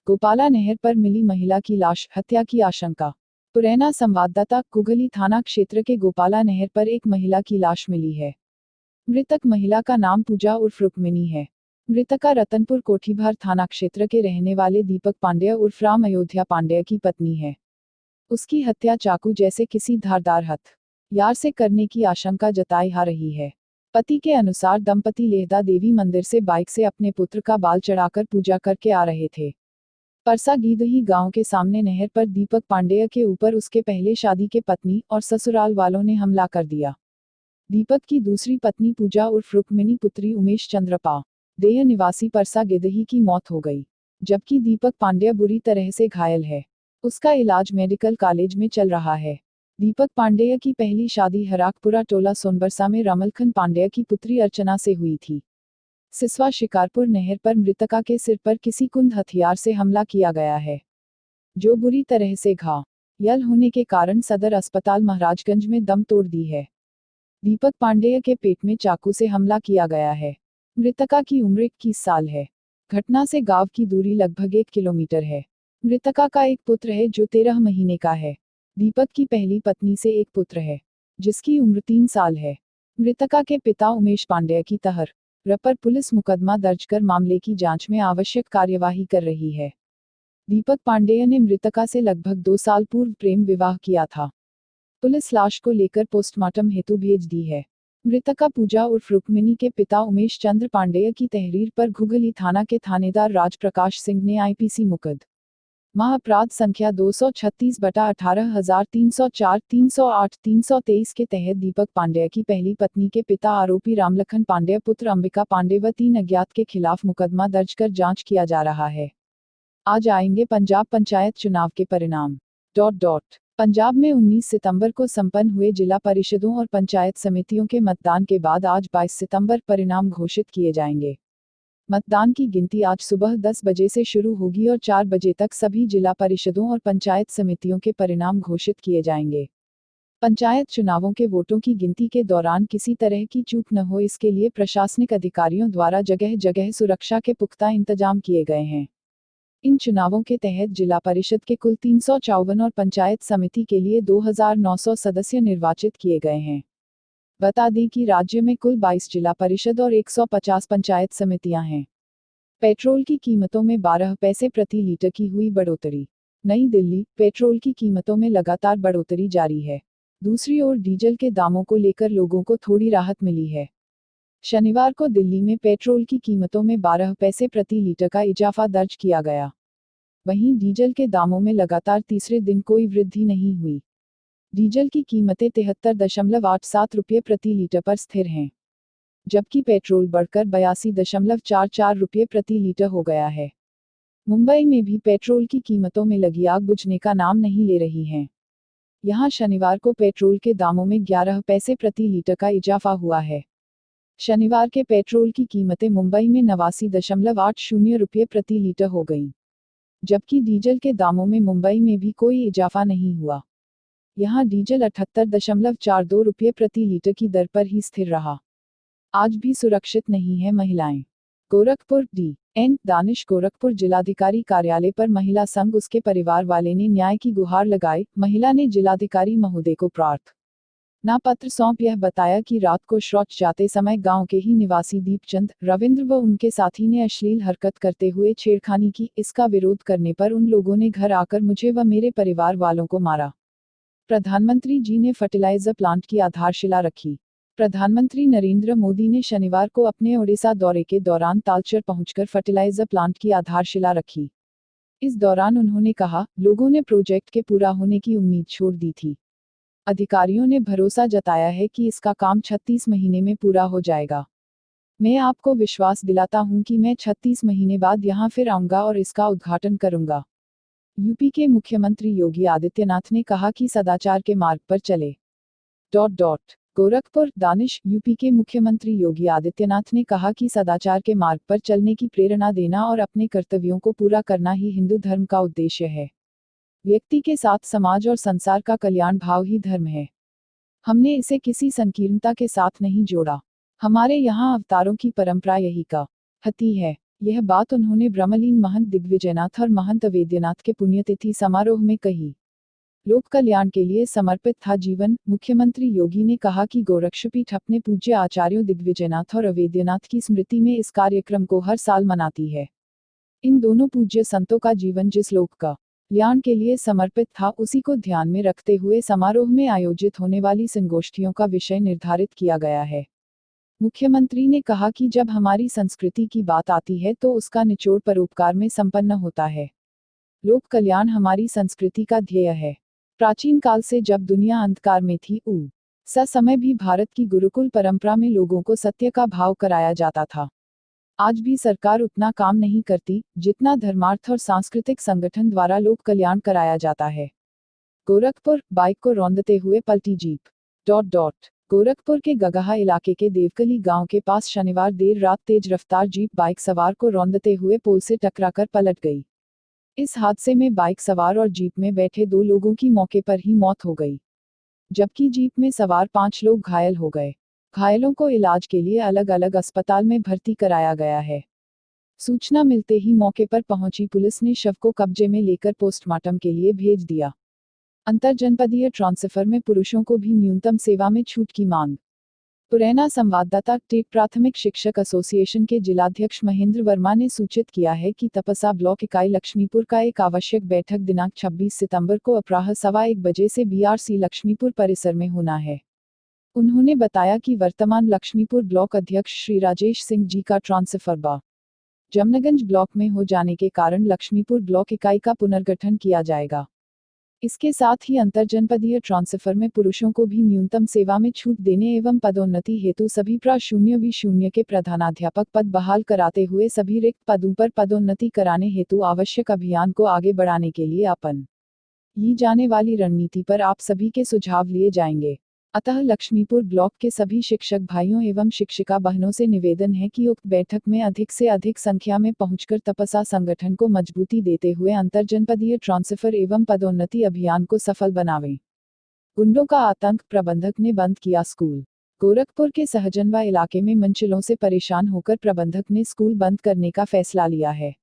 गोपाला नहर पर मिली महिला की लाश, हत्या की आशंका। मुरैना संवाददाता। कुगली थाना क्षेत्र के गोपाला नहर पर एक महिला की लाश मिली है। मृतक महिला का नाम पूजा उर्फ रुक्मिणी है। मृतका रतनपुर कोठीभार थाना क्षेत्र के रहने वाले दीपक पांडेय उर्फ राम अयोध्या पांडेय की पत्नी है। उसकी हत्या चाकू जैसे किसी धारदार हथियार से करने की आशंका जताई जा रही है। पति के अनुसार दंपति लेहदा देवी मंदिर से बाइक से अपने पुत्र का बाल चढ़ाकर पूजा करके आ रहे थे। परसा गीदही गांव के सामने नहर पर दीपक पांडेय के ऊपर उसके पहले शादी के पत्नी और ससुराल वालों ने हमला कर दिया। दीपक की दूसरी पत्नी पूजा उर्फ रुक्मिणी पुत्री उमेश चंद्र देह निवासी परसा गिदही की मौत हो गई, जबकि दीपक पांडेय बुरी तरह से घायल है। उसका इलाज मेडिकल कॉलेज में चल रहा है। दीपक पांडेय की पहली शादी हराकपुरा टोला सोनबरसा में रमलखन पांडेय की पुत्री अर्चना से हुई थी। सिसवा शिकारपुर नहर पर मृतका के सिर पर किसी कुंद हथियार से हमला किया गया है, जो बुरी तरह से घायल होने के कारण सदर अस्पताल महाराजगंज में दम तोड़ दी है। दीपक पांडेय के पेट में चाकू से हमला किया गया है। मृतका की उम्र 21 साल है। घटना से गांव की दूरी लगभग 1 किलोमीटर है। मृतका का एक पुत्र है जो 13 महीने का है। दीपक की पहली पत्नी से एक पुत्र है, जिसकी उम्र 3 साल है। मृतका के पिता उमेश पांडेय की तहर पर पुलिस मुकदमा दर्ज कर मामले की जांच में आवश्यक कार्यवाही कर रही है। दीपक पांडेय ने मृतका से लगभग 2 साल पूर्व प्रेम विवाह किया था। पुलिस लाश को लेकर पोस्टमार्टम हेतु भेज दी है। मृतका पूजा उर्फ रुक्मिणी के पिता उमेश चंद्र पांडेय की तहरीर पर घुगली थाना के थानेदार राजप्रकाश सिंह ने आईपीसी मुकदमा अपराध संख्या 236/18,304, 308, 323 के तहत दीपक पांडेय की पहली पत्नी के पिता आरोपी रामलखन पांडेय पुत्र अंबिका पांडे व 3 अज्ञात के खिलाफ मुकदमा दर्ज कर जांच किया जा रहा है। आज आएंगे पंजाब पंचायत चुनाव के परिणाम। पंजाब में 19 सितंबर को संपन्न हुए जिला परिषदों और पंचायत समितियों के मतदान के बाद आज 22 सितंबर परिणाम घोषित किए जाएंगे। मतदान की गिनती आज सुबह 10 बजे से शुरू होगी और 4 बजे तक सभी जिला परिषदों और पंचायत समितियों के परिणाम घोषित किए जाएंगे। पंचायत चुनावों के वोटों की गिनती के दौरान किसी तरह की चूक न हो, इसके लिए प्रशासनिक अधिकारियों द्वारा जगह जगह सुरक्षा के पुख्ता इंतजाम किए गए हैं। इन चुनावों के तहत जिला परिषद के कुल 354 और पंचायत समिति के लिए 2,900 सदस्य निर्वाचित किए गए हैं। बता दें कि राज्य में कुल 22 जिला परिषद और 150 पंचायत समितियां हैं। पेट्रोल की कीमतों में 12 पैसे प्रति लीटर की हुई बढ़ोतरी। नई दिल्ली। पेट्रोल की कीमतों में लगातार बढ़ोतरी जारी है। दूसरी ओर डीजल के दामों को लेकर लोगों को थोड़ी राहत मिली है। शनिवार को दिल्ली में पेट्रोल की कीमतों में 12 पैसे प्रति लीटर का इजाफा दर्ज किया गया। वहीं डीजल के दामों में लगातार तीसरे दिन कोई वृद्धि नहीं हुई। डीजल की कीमतें 73.87 रुपये प्रति लीटर पर स्थिर हैं, जबकि पेट्रोल बढ़कर 82.44 रुपये प्रति लीटर हो गया है। मुंबई में भी पेट्रोल की कीमतों में लगी आग बुझने का नाम नहीं ले रही है। यहां शनिवार को पेट्रोल के दामों में 11 पैसे प्रति लीटर का इजाफा हुआ है। शनिवार के पेट्रोल की कीमतें मुंबई में 89.80 रुपये प्रति लीटर हो गईं, जबकि डीजल के दामों में मुंबई में भी कोई इजाफा नहीं हुआ। यहां डीजल 78.42 रुपये प्रति लीटर की दर पर ही स्थिर रहा। आज भी सुरक्षित नहीं है महिलाएं। गोरखपुर। डी.एन. दानिश। गोरखपुर जिलाधिकारी कार्यालय पर महिला संघ उसके परिवार वाले ने न्याय की गुहार लगाई। महिला ने जिलाधिकारी महोदय को प्रार्थना पत्र सौंप यह बताया कि रात को शौच जाते समय गांव के ही निवासी दीपचंद, रविंद्र व उनके साथी ने अश्लील हरकत करते हुए छेड़खानी की। इसका विरोध करने पर उन लोगों ने घर आकर मुझे व मेरे परिवार वालों को मारा। प्रधानमंत्री जी ने फर्टिलाइजर प्लांट की आधारशिला रखी। प्रधानमंत्री नरेंद्र मोदी ने शनिवार को अपने ओडिशा दौरे के दौरान तालचर पहुंचकर फर्टिलाइजर प्लांट की आधारशिला रखी। इस दौरान उन्होंने कहा, लोगों ने प्रोजेक्ट के पूरा होने की उम्मीद छोड़ दी थी। अधिकारियों ने भरोसा जताया है कि इसका काम 36 महीने में पूरा हो जाएगा। मैं आपको विश्वास दिलाता हूं कि मैं 36 महीने बाद यहां फिर आऊंगा और इसका उद्घाटन करूंगा। यूपी के मुख्यमंत्री योगी आदित्यनाथ ने कहा कि सदाचार के मार्ग पर चले। गोरखपुर। दानिश। यूपी के मुख्यमंत्री योगी आदित्यनाथ ने कहा कि सदाचार के मार्ग पर चलने की प्रेरणा देना और अपने कर्तव्यों को पूरा करना ही हिंदू धर्म का उद्देश्य है। व्यक्ति के साथ समाज और संसार का कल्याण भाव ही धर्म है। हमने इसे किसी संकीर्णता के साथ नहीं जोड़ा। हमारे यहाँ अवतारों की परंपरा यही कहती है। यह बात उन्होंने ब्रह्मलीन महंत दिग्विजयनाथ और महंत अवेद्यनाथ के पुण्यतिथि समारोह में कही। लोक कल्याण के लिए समर्पित था जीवन। मुख्यमंत्री योगी ने कहा कि गोरक्षपीठ अपने पूज्य आचार्यों दिग्विजयनाथ और अवेद्यनाथ की स्मृति में इस कार्यक्रम को हर साल मनाती है। इन दोनों पूज्य संतों का जीवन जिस लोक कल्याण के लिए समर्पित था, उसी को ध्यान में रखते हुए समारोह में आयोजित होने वाली संगोष्ठियों का विषय निर्धारित किया गया है। मुख्यमंत्री ने कहा कि जब हमारी संस्कृति की बात आती है तो उसका निचोड़ परोपकार में संपन्न होता है। लोक कल्याण हमारी संस्कृति का ध्येय है। प्राचीन काल से जब दुनिया अंधकार में थी, उस समय भी भारत की गुरुकुल परंपरा में लोगों को सत्य का भाव कराया जाता था। आज भी सरकार उतना काम नहीं करती जितना धर्मार्थ और सांस्कृतिक संगठन द्वारा लोक कल्याण कराया जाता है। गोरखपुर, बाइक को रौंदते हुए पलटी जीप। गोरखपुर के गगहा इलाके के देवकली गांव के पास शनिवार देर रात तेज रफ्तार जीप बाइक सवार को रौंदते हुए पोल से टकराकर पलट गई। इस हादसे में बाइक सवार और जीप में बैठे 2 लोगों की मौके पर ही मौत हो गई, जबकि जीप में सवार 5 लोग घायल हो गए। घायलों को इलाज के लिए अलग अलग अस्पताल में भर्ती कराया गया है। सूचना मिलते ही मौके पर पहुंची पुलिस ने शव को कब्जे में लेकर पोस्टमार्टम के लिए भेज दिया। अंतरजनपदीय ट्रांसफर में पुरुषों को भी न्यूनतम सेवा में छूट की मांग। पुरैना संवाददाता टेक प्राथमिक शिक्षक एसोसिएशन के जिलाध्यक्ष महेंद्र वर्मा ने सूचित किया है कि तपसा ब्लॉक इकाई लक्ष्मीपुर का एक आवश्यक बैठक दिनांक 26 सितंबर को अपराह 1:15 बजे से बीआरसी लक्ष्मीपुर परिसर में होना है। उन्होंने बताया कि वर्तमान लक्ष्मीपुर ब्लॉक अध्यक्ष श्री राजेश सिंह जी का ट्रांसफर जमनगंज ब्लॉक में हो जाने के कारण लक्ष्मीपुर ब्लॉक इकाई का पुनर्गठन किया जाएगा। इसके साथ ही अंतरजनपदीय ट्रांसफर में पुरुषों को भी न्यूनतम सेवा में छूट देने एवं पदोन्नति हेतु सभी प्रा-0-V0 के प्रधानाध्यापक पद बहाल कराते हुए सभी रिक्त पदों पर पदोन्नति कराने हेतु आवश्यक अभियान को आगे बढ़ाने के लिए ली जाने वाली रणनीति पर आप सभी के सुझाव लिए जाएंगे। अतः लक्ष्मीपुर ब्लॉक के सभी शिक्षक भाइयों एवं शिक्षिका बहनों से निवेदन है कि उक्त बैठक में अधिक से अधिक संख्या में पहुंचकर तपसा संगठन को मजबूती देते हुए अंतरजनपदीय ट्रांसफर एवं पदोन्नति अभियान को सफल बनावें। गुंडों का आतंक, प्रबंधक ने बंद किया स्कूल। गोरखपुर के सहजनवा इलाके में मंचलों से परेशान होकर प्रबंधक ने स्कूल बंद करने का फैसला लिया है।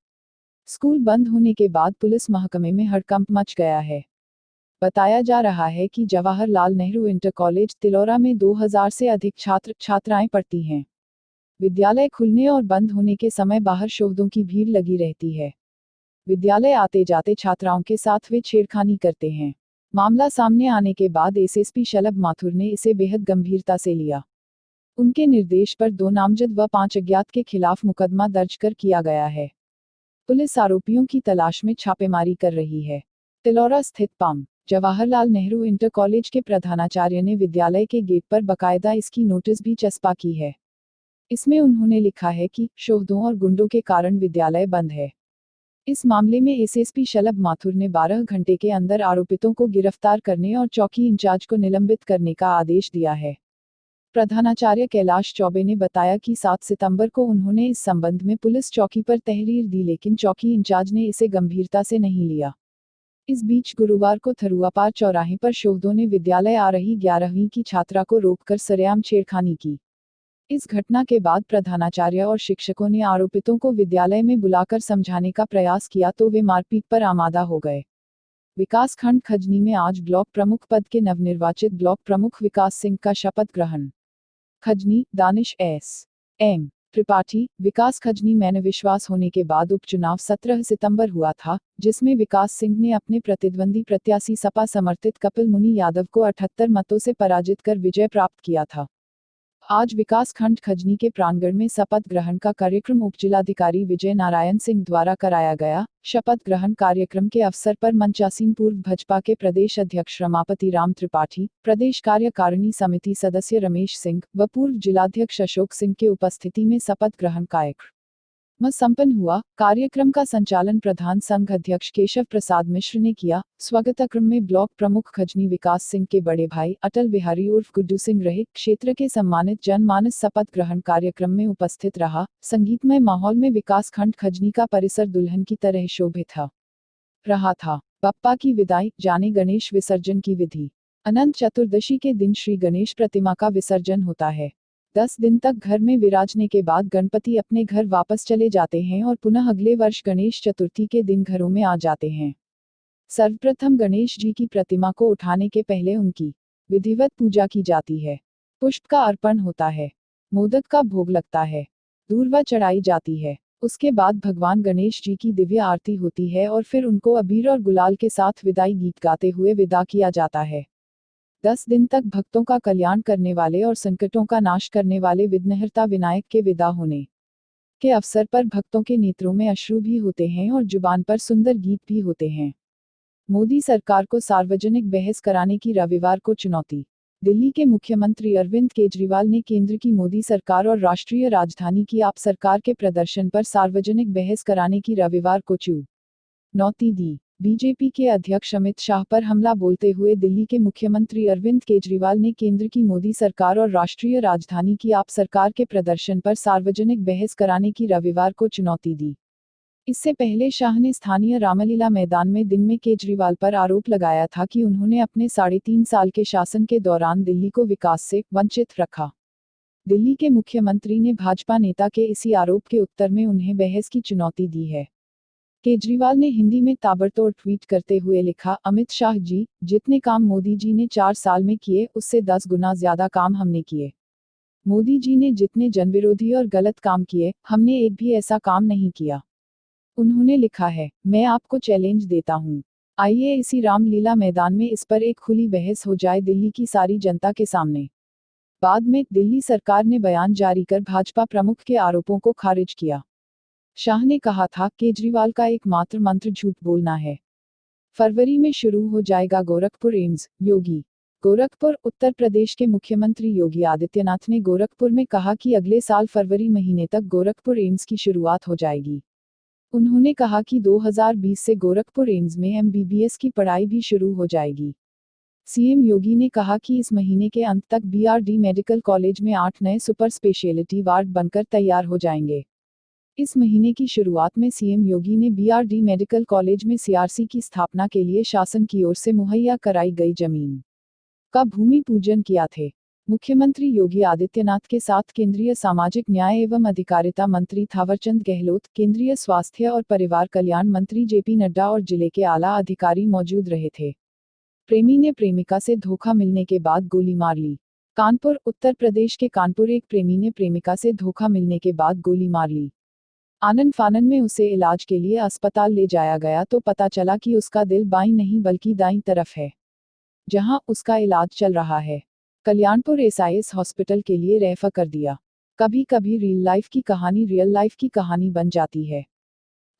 स्कूल बंद होने के बाद पुलिस महकमे में हड़कंप मच गया है। बताया जा रहा है कि जवाहरलाल नेहरू इंटर कॉलेज तिलौरा में 2000 से अधिक छात्र छात्राएं पढ़ती हैं। विद्यालय खुलने और बंद होने के समय बाहर शोहदों की भीड़ लगी रहती है। विद्यालय आते जाते छात्राओं के साथ वे छेड़खानी करते हैं। मामला सामने आने के बाद एसएसपी शलभ माथुर ने इसे बेहद गंभीरता से लिया। उनके निर्देश पर 2 नामजद व 5 अज्ञात के खिलाफ मुकदमा दर्ज किया गया है। पुलिस आरोपियों की तलाश में छापेमारी कर रही है। तिलौरा स्थित जवाहरलाल नेहरू इंटर कॉलेज के प्रधानाचार्य ने विद्यालय के गेट पर बकायदा इसकी नोटिस भी चस्पा की है। इसमें उन्होंने लिखा है कि शोहदों और गुंडों के कारण विद्यालय बंद है। इस मामले में एसएसपी शलभ माथुर ने 12 घंटे के अंदर आरोपितों को गिरफ्तार करने और चौकी इंचार्ज को निलंबित करने का आदेश दिया है। प्रधानाचार्य कैलाश चौबे ने बताया कि 7 सितंबर को उन्होंने इस संबंध में पुलिस चौकी पर तहरीर दी, लेकिन चौकी इंचार्ज ने इसे गंभीरता से नहीं लिया। इस बीच गुरुवार को थरुआपार चौराहे पर शोहदों ने विद्यालय आ रही 11वीं की छात्रा को रोककर सरेआम छेड़खानी की। इस घटना के बाद प्रधानाचार्य और शिक्षकों ने आरोपितों को विद्यालय में बुलाकर समझाने का प्रयास किया तो वे मारपीट पर आमादा हो गए। विकासखंड खजनी में आज ब्लॉक प्रमुख पद के नवनिर्वाचित ब्लॉक प्रमुख विकास सिंह का शपथ ग्रहण। खजनी, दानिश एस.एम. त्रिपाठी। विकास खजनी में विश्वास होने के बाद उपचुनाव 17 सितंबर हुआ था, जिसमें विकास सिंह ने अपने प्रतिद्वंदी प्रत्याशी सपा समर्थित कपिल मुनि यादव को 78 मतों से पराजित कर विजय प्राप्त किया था। आज विकासखंड खजनी के प्रांगण में शपथ ग्रहण का कार्यक्रम उपजिलाधिकारी विजय नारायण सिंह द्वारा कराया गया। शपथ ग्रहण कार्यक्रम के अवसर पर मंचासीन पूर्व भाजपा के प्रदेश अध्यक्ष रमापति राम त्रिपाठी, प्रदेश कार्यकारिणी समिति सदस्य रमेश सिंह व पूर्व जिलाध्यक्ष अशोक सिंह के उपस्थिति में शपथ ग्रहण कार्यक्रम संपन्न हुआ। कार्यक्रम का संचालन प्रधान संघ अध्यक्ष केशव प्रसाद मिश्र ने किया। स्वागतक्रम में ब्लॉक प्रमुख खजनी विकास सिंह के बड़े भाई अटल बिहारी उर्फ गुड्डू सिंह रहे। क्षेत्र के सम्मानित जनमानस शपथ ग्रहण कार्यक्रम में उपस्थित रहा। संगीतमय माहौल में विकास खंड खजनी का परिसर दुल्हन की तरह शोभित रहा था। बप्पा की विदाई, जाने गणेश विसर्जन की विधि। अनंत चतुर्दशी के दिन श्री गणेश प्रतिमा का विसर्जन होता है। 10 दिन तक घर में विराजने के बाद गणपति अपने घर वापस चले जाते हैं और पुनः अगले वर्ष गणेश चतुर्थी के दिन घरों में आ जाते हैं। सर्वप्रथम गणेश जी की प्रतिमा को उठाने के पहले उनकी विधिवत पूजा की जाती है। पुष्प का अर्पण होता है, मोदक का भोग लगता है, दूर्वा चढ़ाई जाती है। उसके बाद भगवान गणेश जी की दिव्य आरती होती है और फिर उनको अबीर और गुलाल के साथ विदाई गीत गाते हुए विदा किया जाता है। 10 दिन तक भक्तों का कल्याण करने वाले और संकटों का नाश करने वाले विघ्नहर्ता विनायक के विदा होने के अवसर पर भक्तों के नेत्रों में अश्रु भी होते हैं और जुबान पर सुंदर गीत भी होते हैं। मोदी सरकार को सार्वजनिक बहस कराने की रविवार को चुनौती। दिल्ली के मुख्यमंत्री अरविंद केजरीवाल ने केंद्र की मोदी सरकार और राष्ट्रीय राजधानी की आप सरकार के प्रदर्शन पर सार्वजनिक बहस कराने की रविवार को चुनौती दी। बीजेपी के अध्यक्ष अमित शाह पर हमला बोलते हुए दिल्ली के मुख्यमंत्री अरविंद केजरीवाल ने केंद्र की मोदी सरकार और राष्ट्रीय राजधानी की आप सरकार के प्रदर्शन पर सार्वजनिक बहस कराने की रविवार को चुनौती दी। इससे पहले शाह ने स्थानीय रामलीला मैदान में दिन में केजरीवाल पर आरोप लगाया था कि उन्होंने अपने 3.5 साल के शासन के दौरान दिल्ली को विकास से वंचित रखा। दिल्ली के मुख्यमंत्री ने भाजपा नेता के इसी आरोप के उत्तर में उन्हें बहस की चुनौती दी है। केजरीवाल ने हिंदी में ताबड़तोड़ ट्वीट करते हुए लिखा, अमित शाह जी, जितने काम मोदी जी ने 4 साल में किए उससे 10 गुना ज्यादा काम हमने किए। मोदी जी ने जितने जनविरोधी और गलत काम किए, हमने एक भी ऐसा काम नहीं किया। उन्होंने लिखा है, मैं आपको चैलेंज देता हूं, आइए इसी रामलीला मैदान में इस पर एक खुली बहस हो जाए दिल्ली की सारी जनता के सामने। बाद में दिल्ली सरकार ने बयान जारी कर भाजपा प्रमुख के आरोपों को खारिज किया। शाह ने कहा था, केजरीवाल का एकमात्र मंत्र झूठ बोलना है। फरवरी में शुरू हो जाएगा गोरखपुर एम्स, योगी। गोरखपुर। उत्तर प्रदेश के मुख्यमंत्री योगी आदित्यनाथ ने गोरखपुर में कहा कि अगले साल फरवरी महीने तक गोरखपुर एम्स की शुरुआत हो जाएगी। उन्होंने कहा कि 2020 से गोरखपुर एम्स में एमबीबीएस की पढ़ाई भी शुरू हो जाएगी। सीएम योगी ने कहा कि इस महीने के अंत तक बीआरडी मेडिकल कॉलेज में 8 नए सुपर स्पेशलिटी वार्ड बनकर तैयार हो जाएंगे। इस महीने की शुरुआत में सीएम योगी ने बीआरडी मेडिकल कॉलेज में सीआरसी की स्थापना के लिए शासन की ओर से मुहैया कराई गई जमीन का भूमि पूजन किया थे। मुख्यमंत्री योगी आदित्यनाथ के साथ केंद्रीय सामाजिक न्याय एवं अधिकारिता मंत्री थावरचंद गहलोत, केंद्रीय स्वास्थ्य और परिवार कल्याण मंत्री जेपी नड्डा और जिले के आला अधिकारी मौजूद रहे थे। प्रेमी ने प्रेमिका से धोखा मिलने के बाद गोली मार ली। कानपुर। उत्तर प्रदेश के कानपुर एक प्रेमी ने प्रेमिका से धोखा मिलने के बाद गोली मार ली। आनन फानन में उसे इलाज के लिए अस्पताल ले जाया गया तो पता चला कि उसका दिल बाईं नहीं बल्कि दाईं तरफ है, जहां उसका इलाज चल रहा है। कल्याणपुर एसआईएस हॉस्पिटल के लिए रेफर कर दिया। कभी कभी रियल लाइफ की कहानी बन जाती है।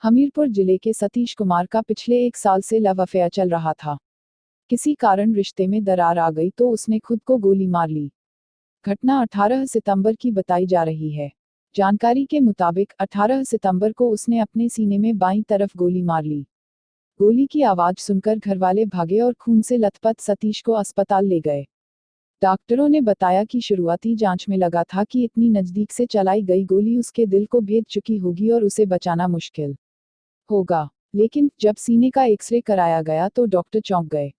हमीरपुर जिले के सतीश कुमार का पिछले 1 साल से लव अफेयर चल रहा था। किसी कारण रिश्ते में दरार आ गई तो उसने खुद को गोली मार ली। घटना 18 सितंबर की बताई जा रही है। जानकारी के मुताबिक 18 सितंबर को उसने अपने सीने में बाईं तरफ गोली मार ली। गोली की आवाज सुनकर घरवाले भागे और खून से लथपथ सतीश को अस्पताल ले गए। डॉक्टरों ने बताया कि शुरुआती जांच में लगा था कि इतनी नजदीक से चलाई गई गोली उसके दिल को भेद चुकी होगी और उसे बचाना मुश्किल होगा, लेकिन जब सीने का एक्सरे कराया गया तो डॉक्टर चौंक गए।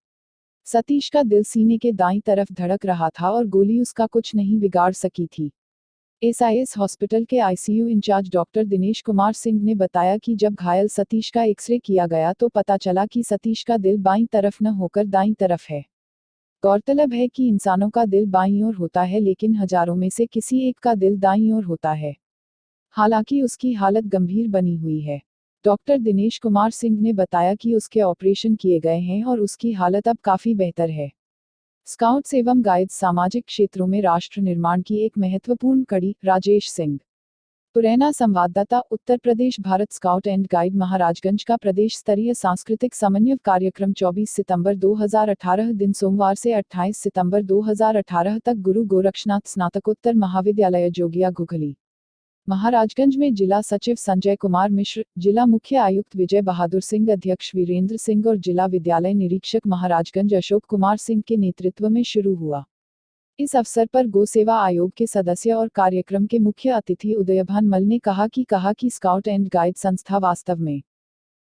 सतीश का दिल सीने के दाईं तरफ धड़क रहा था और गोली उसका कुछ नहीं बिगाड़ सकी थी। एसआईएस हॉस्पिटल के ICU incharge doctor Dinesh Kumar Singh ने बताया कि जब घायल सतीश का एक्सरे किया गया तो पता चला कि सतीश का दिल बाईं तरफ न होकर दाईं तरफ है। गौरतलब है कि इंसानों का दिल बाईं ओर होता है, लेकिन हजारों में से किसी एक का दिल दाईं ओर होता है। हालांकि उसकी हालत गंभीर बनी हुई है। डॉक्टर दिनेश कुमार सिंह ने बताया कि उसके ऑपरेशन किए गए हैं और उसकी हालत अब काफी बेहतर है। स्काउट्स एवं गाइड्स सामाजिक क्षेत्रों में राष्ट्र निर्माण की एक महत्वपूर्ण कड़ी। राजेश सिंह, पुरैना संवाददाता, Uttar Pradesh. Bharat scout and guide Maharajganj का प्रदेश स्तरीय सांस्कृतिक समन्वय कार्यक्रम 24 सितंबर 2018 दिन सोमवार से 28 सितंबर 2018 तक गुरु गोरक्षनाथ स्नातकोत्तर महाविद्यालय जोगिया घुघली, महाराजगंज में जिला सचिव संजय कुमार मिश्र, जिला मुख्य आयुक्त विजय बहादुर सिंह, अध्यक्ष वीरेंद्र सिंह और जिला विद्यालय निरीक्षक महाराजगंज अशोक कुमार सिंह के नेतृत्व में शुरू हुआ। इस अवसर पर गो सेवा आयोग के सदस्य और कार्यक्रम के मुख्य अतिथि उदयभान मल ने कहा कि स्काउट एंड गाइड संस्था वास्तव में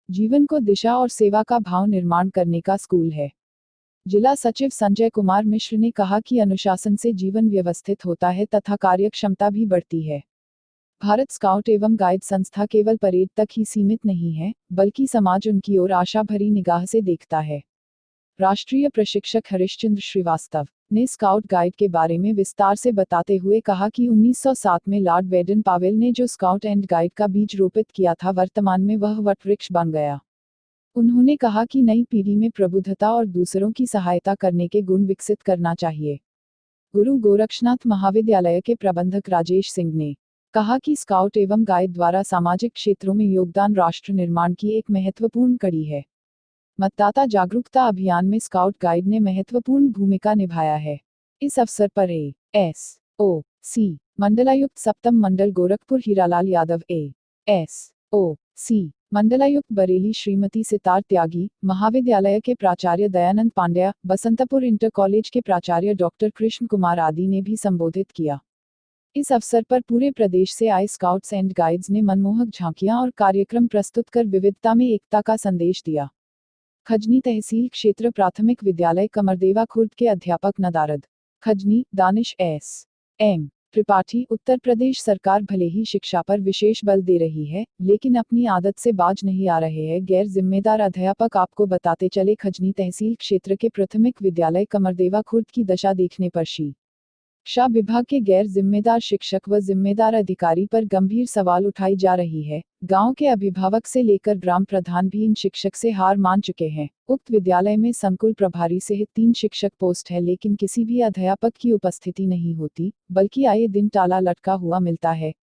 जीवन को दिशा और सेवा का भाव निर्माण करने का स्कूल है। जिला सचिव संजय कुमार मिश्र ने कहा कि अनुशासन से जीवन व्यवस्थित होता है तथा कार्यक्षमता भी बढ़ती है। भारत स्काउट एवं गाइड संस्था केवल परेड तक ही सीमित नहीं है, बल्कि समाज उनकी ओर आशा भरी निगाह से देखता है। राष्ट्रीय प्रशिक्षक हरिश्चंद्र श्रीवास्तव ने स्काउट गाइड के बारे में विस्तार से बताते हुए कहा कि 1907 में लॉर्ड बेडन पावेल ने जो स्काउट एंड गाइड का बीज रोपित किया था, वर्तमान में वह वटवृक्ष बन गया। उन्होंने कहा कि नई पीढ़ी में प्रबुद्धता और दूसरों की सहायता करने के गुण विकसित करना चाहिए। गुरु गोरक्षनाथ महाविद्यालय के प्रबंधक राजेश सिंह ने कहा कि स्काउट एवं गाइड द्वारा सामाजिक क्षेत्रों में योगदान राष्ट्र निर्माण की एक महत्वपूर्ण कड़ी है। मतदाता जागरूकता अभियान में स्काउट गाइड ने महत्वपूर्ण भूमिका निभाया है। इस अवसर पर ASOC मंडलायुक्त सप्तम मंडल गोरखपुर हीरालाल यादव, ASOC मंडलायुक्त बरेली श्रीमती सितार त्यागी, महाविद्यालय के प्राचार्य दयानंद पांड्या, बसंतपुर इंटर कॉलेज के प्राचार्य डॉक्टर कृष्ण कुमार आदि ने भी संबोधित किया। इस अवसर पर पूरे प्रदेश से आए स्काउट्स एंड गाइड्स ने मनमोहक झांकियां और कार्यक्रम प्रस्तुत कर विविधता में एकता का संदेश दिया। खजनी तहसील क्षेत्र प्राथमिक विद्यालय कमरदेवा खुर्द के अध्यापक नदारद खजनी दानिश S.M. त्रिपाठी, उत्तर प्रदेश सरकार भले ही शिक्षा पर विशेष बल दे रही है, लेकिन अपनी आदत से बाज नहीं आ रहे हैं गैर जिम्मेदार अध्यापक। आपको बताते चले, खजनी तहसील क्षेत्र के प्राथमिक विद्यालय कमरदेवा खुर्द की दशा देखने पर शिक्षा विभाग के गैर जिम्मेदार शिक्षक व जिम्मेदार अधिकारी पर गंभीर सवाल उठाई जा रही है। गांव के अभिभावक से लेकर ग्राम प्रधान भी इन शिक्षक से हार मान चुके हैं। उक्त विद्यालय में संकुल प्रभारी सहित 3 शिक्षक पोस्ट है, लेकिन किसी भी अध्यापक की उपस्थिति नहीं होती, बल्कि आए दिन ताला लटका हुआ मिलता है।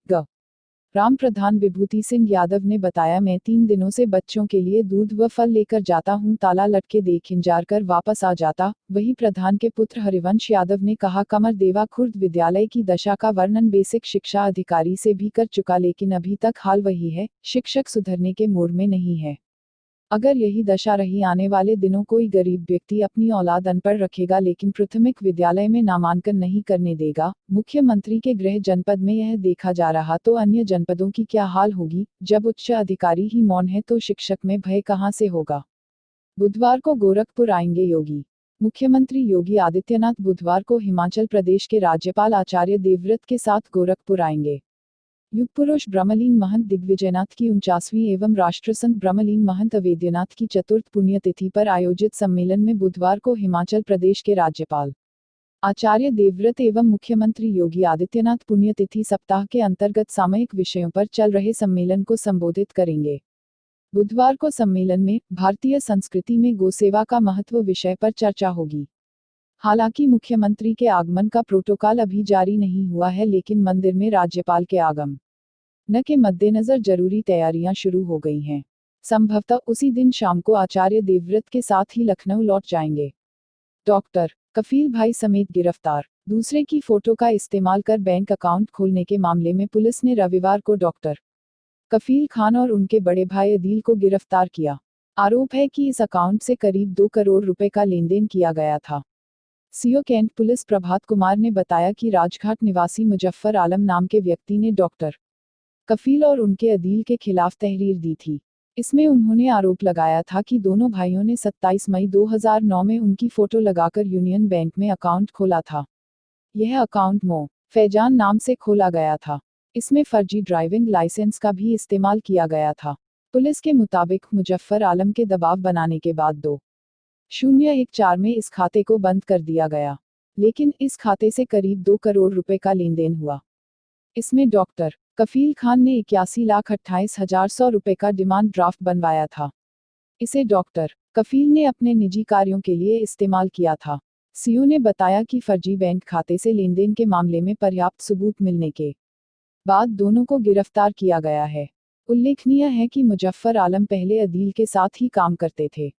ग्राम प्रधान विभूति सिंह यादव ने बताया, मैं 3 दिनों से बच्चों के लिए दूध व फल लेकर जाता हूं, ताला लटके देख इंजार कर वापस आ जाता। वही प्रधान के पुत्र हरिवंश यादव ने कहा, कमरदेवा खुर्द विद्यालय की दशा का वर्णन बेसिक शिक्षा अधिकारी से भी कर चुका, लेकिन अभी तक हाल वही है, शिक्षक सुधरने के मोड़ में नहीं है। अगर यही दशा रही, आने वाले दिनों कोई गरीब व्यक्ति अपनी औलाद अनपढ़ रखेगा, लेकिन प्राथमिक विद्यालय में नामांकन नहीं करने देगा। मुख्यमंत्री के गृह जनपद में यह देखा जा रहा तो अन्य जनपदों की क्या हाल होगी। जब उच्च अधिकारी ही मौन है तो शिक्षक में भय कहां से होगा। बुधवार को गोरखपुर आएंगे योगी। मुख्यमंत्री योगी आदित्यनाथ बुधवार को हिमाचल प्रदेश के राज्यपाल आचार्य देवव्रत के साथ गोरखपुर आएंगे। युग पुरुष ब्रह्मलीन महंत दिग्विजयनाथ की 49वीं एवं राष्ट्रसंत ब्रह्मलीन महंत अवेद्यनाथ की चतुर्थ पुण्यतिथि पर आयोजित सम्मेलन में बुधवार को हिमाचल प्रदेश के राज्यपाल आचार्य देवव्रत एवं मुख्यमंत्री योगी आदित्यनाथ पुण्यतिथि सप्ताह के अंतर्गत सामयिक विषयों पर चल रहे सम्मेलन को संबोधित करेंगे। बुधवार को सम्मेलन में भारतीय संस्कृति में गोसेवा का महत्व विषय पर चर्चा होगी। हालांकि मुख्यमंत्री के आगमन का प्रोटोकॉल अभी जारी नहीं हुआ है, लेकिन मंदिर में राज्यपाल के आगमन के मद्देनजर जरूरी तैयारियां शुरू हो गई हैं। संभवतः उसी दिन शाम को आचार्य देवव्रत के साथ ही लखनऊ लौट जाएंगे। डॉक्टर कफील भाई समेत गिरफ्तार। दूसरे की फोटो का इस्तेमाल कर बैंक अकाउंट खोलने के मामले में पुलिस ने रविवार को डॉक्टर कफील खान और उनके बड़े भाई अदील को गिरफ्तार किया। आरोप है कि इस अकाउंट से करीब 2 करोड़ रुपए का लेनदेन किया गया था। CO cantt police Prabhat Kumar ने बताया कि राजघाट निवासी मुजफ्फर आलम नाम के व्यक्ति ने डॉक्टर कफील और उनके अदील के खिलाफ तहरीर दी थी। इसमें उन्होंने आरोप लगाया था कि दोनों भाइयों ने 27 मई 2009 में उनकी फोटो लगाकर यूनियन बैंक में अकाउंट खोला था। यह अकाउंट फैजान नाम से खोला गया था। इसमें फर्जी ड्राइविंग लाइसेंस का भी इस्तेमाल किया गया था। पुलिस के मुताबिक मुजफ्फर आलम के दबाव बनाने के बाद 2014 में इस खाते को बंद कर दिया गया, लेकिन इस खाते से करीब 2 करोड़ रुपए का लेनदेन हुआ। इसमें डॉक्टर कफील खान ने 81,28,100 रुपए का डिमांड ड्राफ्ट बनवाया था। इसे डॉक्टर कफील ने अपने निजी कार्यों के लिए इस्तेमाल किया था। सीओ ने बताया कि फर्जी बैंक खाते से लेनदेन के मामले में पर्याप्त सबूत मिलने के बाद दोनों को गिरफ्तार किया गया है। उल्लेखनीय है कि मुजफ्फर आलम पहले अदील के साथ ही काम करते थे।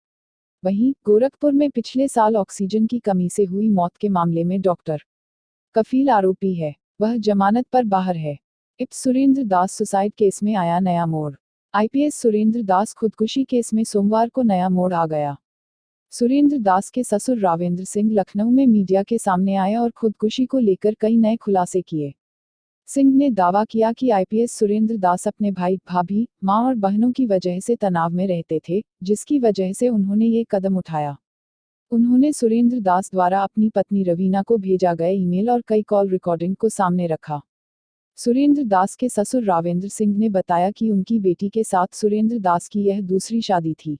वहीं गोरखपुर में पिछले साल ऑक्सीजन की कमी से हुई मौत के मामले में डॉक्टर कफील आरोपी है। वह जमानत पर बाहर है। इप्स सुरेंद्र दास सुसाइड केस में आया नया मोड़। आईपीएस सुरेंद्र दास खुदकुशी केस में सोमवार को नया मोड़ आ गया। सुरेंद्र दास के ससुर रावेंद्र सिंह लखनऊ में मीडिया के सामने आए और खुदकुशी को लेकर कई नए खुलासे किए। सिंह ने दावा किया कि आईपीएस सुरेंद्र दास अपने भाई, भाभी, मां और बहनों की वजह से तनाव में रहते थे, जिसकी वजह से उन्होंने ये कदम उठाया। उन्होंने सुरेंद्र दास द्वारा अपनी पत्नी रवीना को भेजा गया ईमेल और कई कॉल रिकॉर्डिंग को सामने रखा। सुरेंद्र दास के ससुर रावेंद्र सिंह ने बताया कि उनकी बेटी के साथ सुरेंद्र दास की यह दूसरी शादी थी।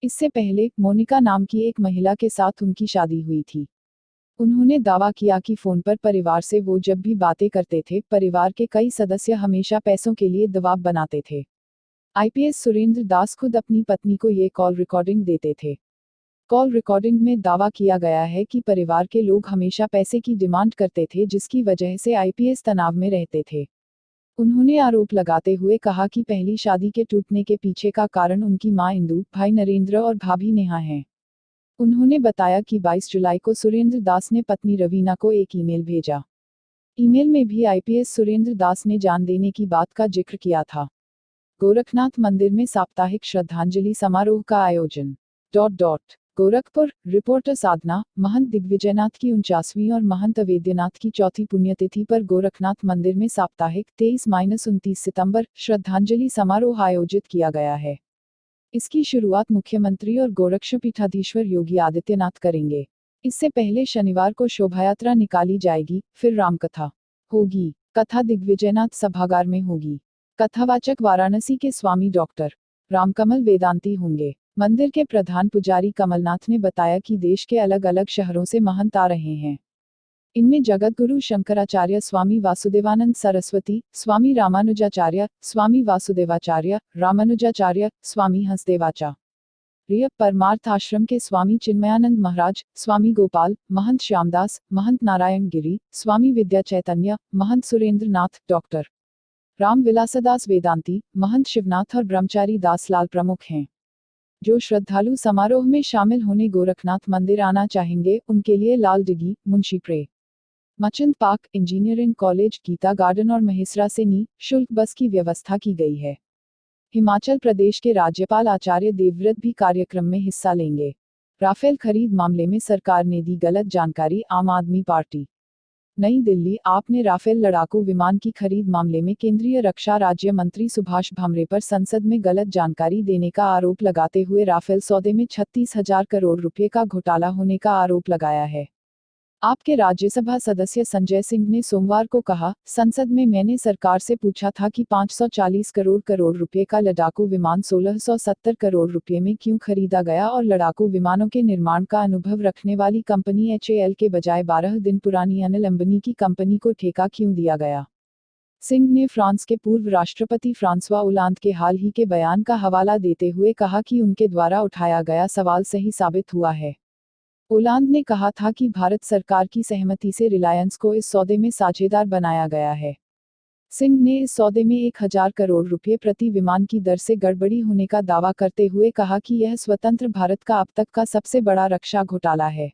इससे पहले मोनिका नाम की एक महिला के साथ उनकी शादी हुई थी। उन्होंने दावा किया कि फोन पर परिवार से वो जब भी बातें करते थे, परिवार के कई सदस्य हमेशा पैसों के लिए दबाव बनाते थे। आईपीएस सुरेंद्र दास खुद अपनी पत्नी को ये कॉल रिकॉर्डिंग देते थे। कॉल रिकॉर्डिंग में दावा किया गया है कि परिवार के लोग हमेशा पैसे की डिमांड करते थे, जिसकी वजह से आईपीएस तनाव में रहते थे। उन्होंने आरोप लगाते हुए कहा कि पहली शादी के टूटने के पीछे का कारण उनकी मां इंदु, भाई नरेंद्र और भाभी नेहा हैं। उन्होंने बताया कि 22 जुलाई को सुरेंद्र दास ने पत्नी रवीना को एक ईमेल भेजा। ईमेल में भी आईपीएस सुरेंद्र दास ने जान देने की बात का जिक्र किया था। गोरखनाथ मंदिर में साप्ताहिक श्रद्धांजलि समारोह का आयोजन। गोरखपुर, रिपोर्टर साधना। महंत दिग्विजयनाथ की 49वीं और महंत अवेद्यनाथ की चौथी पुण्यतिथि पर गोरखनाथ मंदिर में साप्ताहिक 23-29 सितंबर श्रद्धांजलि समारोह आयोजित किया गया है। इसकी शुरुआत मुख्यमंत्री और गोरक्षपीठाधीश्वर योगी आदित्यनाथ करेंगे। इससे पहले शनिवार को शोभायात्रा निकाली जाएगी, फिर रामकथा होगी। कथा दिग्विजयनाथ सभागार में होगी। कथावाचक वाराणसी के स्वामी डॉक्टर रामकमल वेदांती होंगे। मंदिर के प्रधान पुजारी कमलनाथ ने बताया कि देश के अलग अलग शहरों से महंत आ रहे हैं। इनमें जगतगुरु शंकराचार्य स्वामी वासुदेवानंद सरस्वती, स्वामी रामानुजाचार्य, स्वामी वासुदेवाचार्य, रामानुजाचार्य, स्वामी हंसदेवाचार्य, परमार्थ आश्रम के स्वामी चिन्मयानंद महाराज, स्वामी गोपाल, महंत श्यामदास, महंत नारायण गिरी, स्वामी विद्या चैतन्य, महंत सुरेंद्र नाथ, डॉक्टर राम विलासदास वेदांती, महंत शिवनाथ और ब्रह्मचारी दास लाल प्रमुख हैं। जो श्रद्धालु समारोह में शामिल होने गोरखनाथ मंदिर आना चाहेंगे, उनके लिए Lal Digi, Munshi Premchand park, engineering college, Geeta garden और महेसरा से निःशुल्क बस की व्यवस्था की गई है। हिमाचल प्रदेश के राज्यपाल आचार्य देवव्रत भी कार्यक्रम में हिस्सा लेंगे। राफेल खरीद मामले में सरकार ने दी गलत जानकारी, आम आदमी पार्टी। नई दिल्ली, आपने राफेल लड़ाकू विमान की खरीद मामले में केंद्रीय रक्षा राज्य मंत्री सुभाष भामरे पर संसद में गलत जानकारी देने का आरोप लगाते हुए राफेल सौदे में 36,000 करोड़ रुपए का घोटाला होने का आरोप लगाया है। आपके राज्यसभा सदस्य संजय सिंह ने सोमवार को कहा, संसद में मैंने सरकार से पूछा था कि 540 करोड़ रुपए का लड़ाकू विमान 1670 करोड़ रुपए में क्यों खरीदा गया और लड़ाकू विमानों के निर्माण का अनुभव रखने वाली कंपनी HAL के बजाय 12 दिन पुरानी अनिल अंबानी की कंपनी को ठेका क्यों दिया गया। सिंह ने फ्रांस के पूर्व राष्ट्रपति फ्रांसवा ओलांद के हाल ही के बयान का हवाला देते हुए कहा कि उनके द्वारा उठाया गया सवाल सही साबित हुआ है। ओलांद ने कहा था कि भारत सरकार की सहमति से रिलायंस को इस सौदे में साझेदार बनाया गया है। सिंह ने इस सौदे में 1000 करोड़ रुपए प्रति विमान की दर से गड़बड़ी होने का दावा करते हुए कहा कि यह स्वतंत्र भारत का अब तक का सबसे बड़ा रक्षा घोटाला है।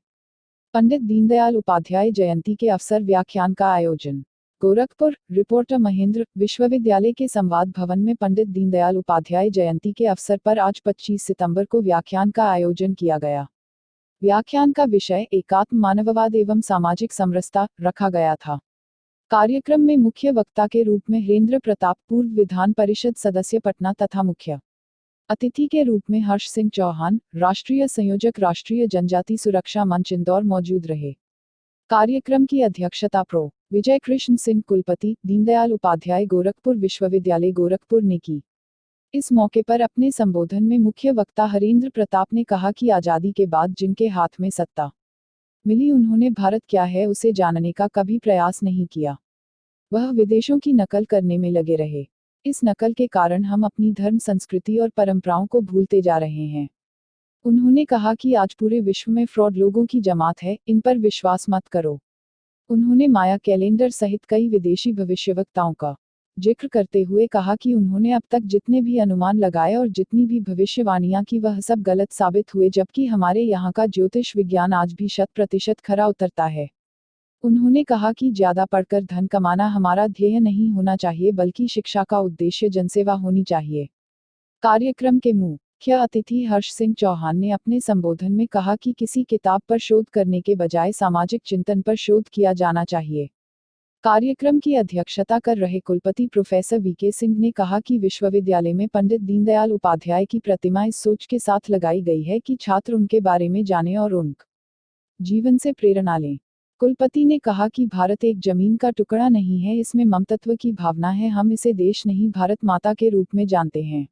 पंडित दीनदयाल उपाध्याय जयंती के अवसर व्याख्यान का आयोजन। गोरखपुर, रिपोर्टर महेंद्र। विश्वविद्यालय के संवाद भवन में पंडित दीनदयाल उपाध्याय जयंती के अवसर पर आज 25 सितंबर को व्याख्यान का आयोजन किया गया। व्याख्यान का विषय एकात्म मानववाद एवं सामाजिक समरसता रखा गया था। कार्यक्रम में मुख्य वक्ता के रूप में हरेंद्र प्रताप, पूर्व विधान परिषद सदस्य पटना तथा मुख्य अतिथि के रूप में हर्ष सिंह चौहान, राष्ट्रीय संयोजक राष्ट्रीय जनजाति सुरक्षा मंच इंदौर मौजूद रहे। कार्यक्रम की अध्यक्षता प्रो विजय कृष्ण सिंह कुलपति, दीनदयाल उपाध्याय गोरखपुर विश्वविद्यालय गोरखपुर ने की। इस मौके पर अपने संबोधन में मुख्य वक्ता हरेंद्र प्रताप ने कहा कि आजादी के बाद जिनके हाथ में सत्ता मिली, उन्होंने भारत क्या है उसे जानने का कभी प्रयास नहीं किया। वह विदेशों की नकल करने में लगे रहे। इस नकल के कारण हम अपनी धर्म, संस्कृति और परंपराओं को भूलते जा रहे हैं। उन्होंने कहा कि आज पूरे विश्व में फ्रॉड लोगों की जमात है, इन पर विश्वास मत करो। उन्होंने माया कैलेंडर सहित कई विदेशी भविष्यवक्ताओं का जिक्र करते हुए कहा कि उन्होंने अब तक जितने भी अनुमान लगाए और जितनी भी भविष्यवाणियां की वह सब गलत साबित हुए, जबकि हमारे यहाँ का ज्योतिष विज्ञान आज भी 100% खरा उतरता है। उन्होंने कहा कि ज्यादा पढ़कर धन कमाना हमारा ध्येय नहीं होना चाहिए, बल्कि शिक्षा का उद्देश्य जनसेवा होनी चाहिए। कार्यक्रम के मुख्य अतिथि हर्ष सिंह चौहान ने अपने संबोधन में कहा कि किसी किताब पर शोध करने के बजाय सामाजिक चिंतन पर शोध किया जाना चाहिए। कार्यक्रम की अध्यक्षता कर रहे कुलपति प्रोफेसर वीके सिंह ने कहा कि विश्वविद्यालय में पंडित दीनदयाल उपाध्याय की प्रतिमा इस सोच के साथ लगाई गई है कि छात्र उनके बारे में जानें और उनके जीवन से प्रेरणा लें। कुलपति ने कहा कि भारत एक जमीन का टुकड़ा नहीं है, इसमें ममतत्व की भावना है, हम इसे देश नहीं भारत माता के रूप में जानते हैं।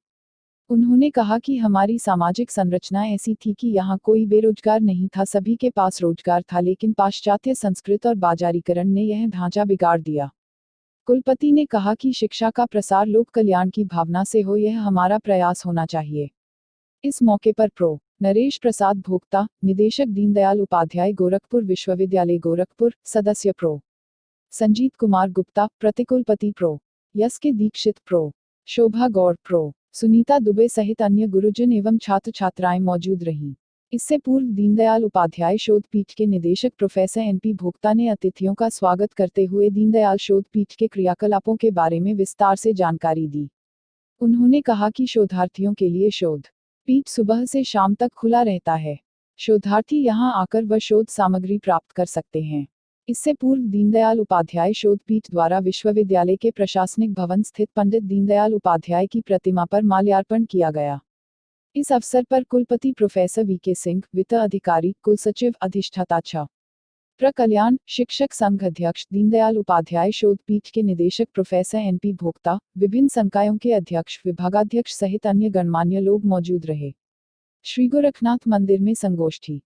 उन्होंने कहा कि हमारी सामाजिक संरचना ऐसी थी कि यहाँ कोई बेरोजगार नहीं था, सभी के पास रोजगार था, लेकिन पाश्चात्य संस्कृत और बाजारीकरण ने यह ढांचा बिगाड़ दिया। कुलपति ने कहा कि शिक्षा का प्रसार लोक कल्याण की भावना से हो, यह हमारा प्रयास होना चाहिए। इस मौके पर प्रो नरेश प्रसाद भोक्ता, निदेशक दीनदयाल उपाध्याय गोरखपुर विश्वविद्यालय गोरखपुर, सदस्य प्रो संजीत कुमार गुप्ता, प्रतिकुलपति pro S K Dixit, pro Shobha Gaur, pro Sunita Dubey सहित अन्य गुरुजन एवं छात्र छात्राएं मौजूद रहीं। इससे पूर्व दीनदयाल उपाध्याय शोध पीठ के निदेशक प्रोफेसर एनपी भोक्ता ने अतिथियों का स्वागत करते हुए दीनदयाल शोध पीठ के क्रियाकलापों के बारे में विस्तार से जानकारी दी। उन्होंने कहा कि शोधार्थियों के लिए शोध पीठ सुबह से शाम तक खुला रहता है। शोधार्थी यहां आकर वह शोध सामग्री प्राप्त कर सकते हैं। इससे पूर्व दीनदयाल उपाध्याय शोध पीठ द्वारा विश्वविद्यालय के प्रशासनिक भवन स्थित पंडित दीनदयाल उपाध्याय की प्रतिमा पर माल्यार्पण किया गया। इस अवसर पर कुलपति प्रोफेसर वीके सिंह, वित्त अधिकारी, कुलसचिव, अधिष्ठाता छ कल्याण, शिक्षक संघ अध्यक्ष, दीनदयाल उपाध्याय शोध पीठ के निदेशक प्रोफेसर एनपी भोक्ता, विभिन्न संकायों के अध्यक्ष, विभागाध्यक्ष सहित अन्य गणमान्य लोग मौजूद रहे। श्री गोरखनाथ मंदिर में संगोष्ठी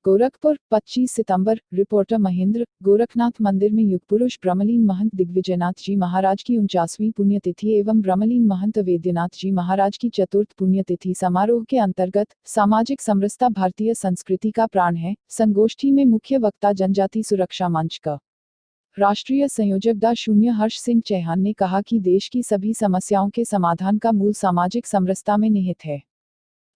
गोरखपुर 25 सितंबर। रिपोर्टर महेंद्र। गोरखनाथ मंदिर में युगपुरुष ब्रह्मलीन महंत दिग्विजयनाथ जी महाराज की 49वीं पुण्यतिथि एवं ब्रह्मलीन महंत वेद्यनाथ जी महाराज की चतुर्थ पुण्यतिथि समारोह के अंतर्गत सामाजिक समरसता भारतीय संस्कृति का प्राण है। संगोष्ठी में मुख्य वक्ता जनजाति सुरक्षा मंच का राष्ट्रीय संयोजक डा. हर्ष सिंह चौहान ने कहा कि देश की सभी समस्याओं के समाधान का मूल सामाजिक समरसता में निहित है।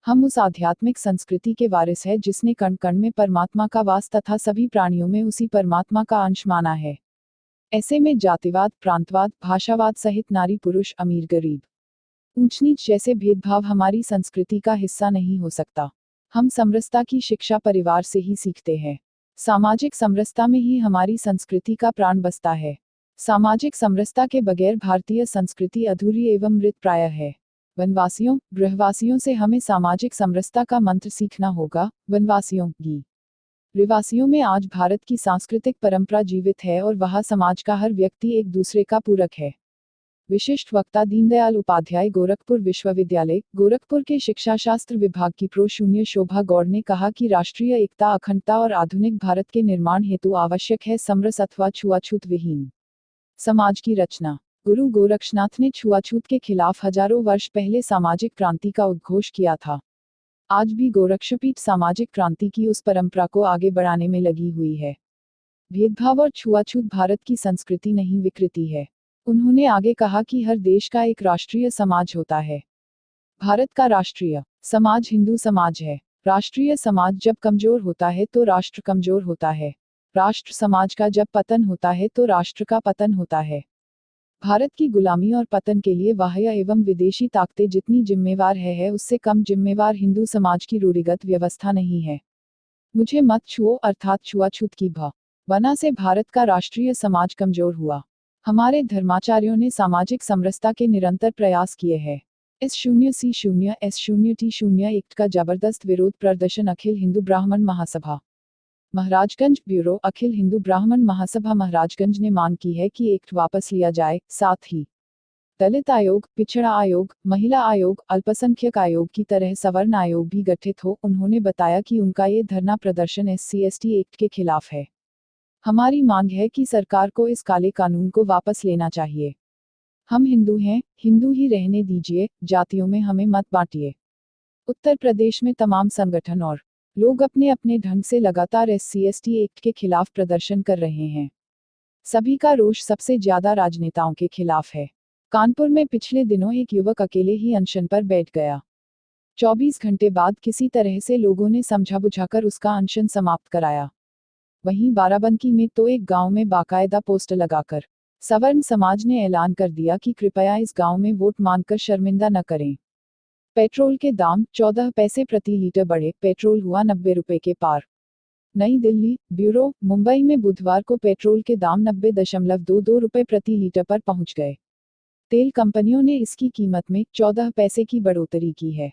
हम उस आध्यात्मिक संस्कृति के वारिस हैं जिसने कण कण में परमात्मा का वास तथा सभी प्राणियों में उसी परमात्मा का अंश माना है। ऐसे में जातिवाद, प्रांतवाद, भाषावाद सहित नारी पुरुष, अमीर गरीब, ऊंच नीच जैसे भेदभाव हमारी संस्कृति का हिस्सा नहीं हो सकता। हम समरसता की शिक्षा परिवार से ही सीखते हैं। सामाजिक समरसता में ही हमारी संस्कृति का प्राण बसता है। सामाजिक समरसता के बगैर भारतीय संस्कृति अधूरी एवं मृतप्राय है। वनवासियों, गृहवासियों से हमें सामाजिक समरसता का मंत्र सीखना होगा। वनवासियों, गृहवासियों में आज भारत की सांस्कृतिक परंपरा जीवित है और वहाँ समाज का हर व्यक्ति एक दूसरे का पूरक है। विशिष्ट वक्ता दीनदयाल उपाध्याय गोरखपुर विश्वविद्यालय गोरखपुर के शिक्षाशास्त्र विभाग की प्रो शोभा गौड़ ने कहा कि राष्ट्रीय एकता, अखंडता और आधुनिक भारत के निर्माण हेतु आवश्यक है समरस अथवा छुआछूत विहीन समाज की रचना। गुरु गोरक्षनाथ ने छुआछूत के खिलाफ हजारों वर्ष पहले सामाजिक क्रांति का उद्घोष किया था। आज भी गोरक्षपीठ सामाजिक क्रांति की उस परंपरा को आगे बढ़ाने में लगी हुई है। भेदभाव और छुआछूत भारत की संस्कृति नहीं, विकृति है। उन्होंने आगे कहा कि हर देश का एक राष्ट्रीय समाज होता है। भारत का राष्ट्रीय समाज हिंदू समाज है। राष्ट्रीय समाज जब कमजोर होता है तो राष्ट्र कमजोर होता है। राष्ट्र समाज का जब पतन होता है तो राष्ट्र का पतन होता है। भारत की गुलामी और पतन के लिए बाह्य एवं विदेशी ताकतें जितनी जिम्मेवार है उससे कम जिम्मेवार हिंदू समाज की रूढ़िगत व्यवस्था नहीं है। मुझे मत छुओ अर्थात छुआछूत की भावना से भारत का राष्ट्रीय समाज कमजोर हुआ। हमारे धर्माचार्यों ने सामाजिक समरसता के निरंतर प्रयास किए हैं। S0C0 S0 T0 एक्ट का जबरदस्त विरोध प्रदर्शन अखिल हिंदू ब्राह्मण महासभा महाराजगंज ब्यूरो अखिल हिंदू ब्राह्मण महासभा महाराजगंज ने मांग की है कि एक्ट वापस लिया जाए। साथ ही दलित आयोग, पिछड़ा आयोग, महिला आयोग, अल्पसंख्यक आयोग की तरह सवर्ण आयोग भी गठित हो। उन्होंने बताया कि उनका ये धरना प्रदर्शन SC/ST एक्ट के खिलाफ है। हमारी मांग है कि सरकार को इस काले कानून को वापस लेना चाहिए। हम हिंदू हैं, हिंदू ही रहने दीजिए, जातियों में हमें मत बांटिए। उत्तर प्रदेश में तमाम संगठन और लोग अपने अपने ढंग से लगातार SC/ST एक्ट के खिलाफ प्रदर्शन कर रहे हैं। सभी का रोष सबसे ज्यादा राजनेताओं के खिलाफ है। कानपुर में पिछले दिनों एक युवक अकेले ही अनशन पर बैठ गया। 24 घंटे बाद किसी तरह से लोगों ने समझा बुझाकर उसका अनशन समाप्त कराया। वहीं बाराबंकी में तो एक गांव में बाकायदा पोस्टर लगाकर सवर्ण समाज ने ऐलान कर दिया कि कृपया इस गांव में वोट मांगकर शर्मिंदा न करें। पेट्रोल के दाम 14 पैसे प्रति लीटर बढ़े, पेट्रोल हुआ 90 रुपए के पार। नई दिल्ली, ब्यूरो, मुंबई में बुधवार को पेट्रोल के दाम 90.22 रुपये प्रति लीटर पर पहुंच गए। तेल कंपनियों ने इसकी कीमत में 14 पैसे की बढ़ोतरी की है।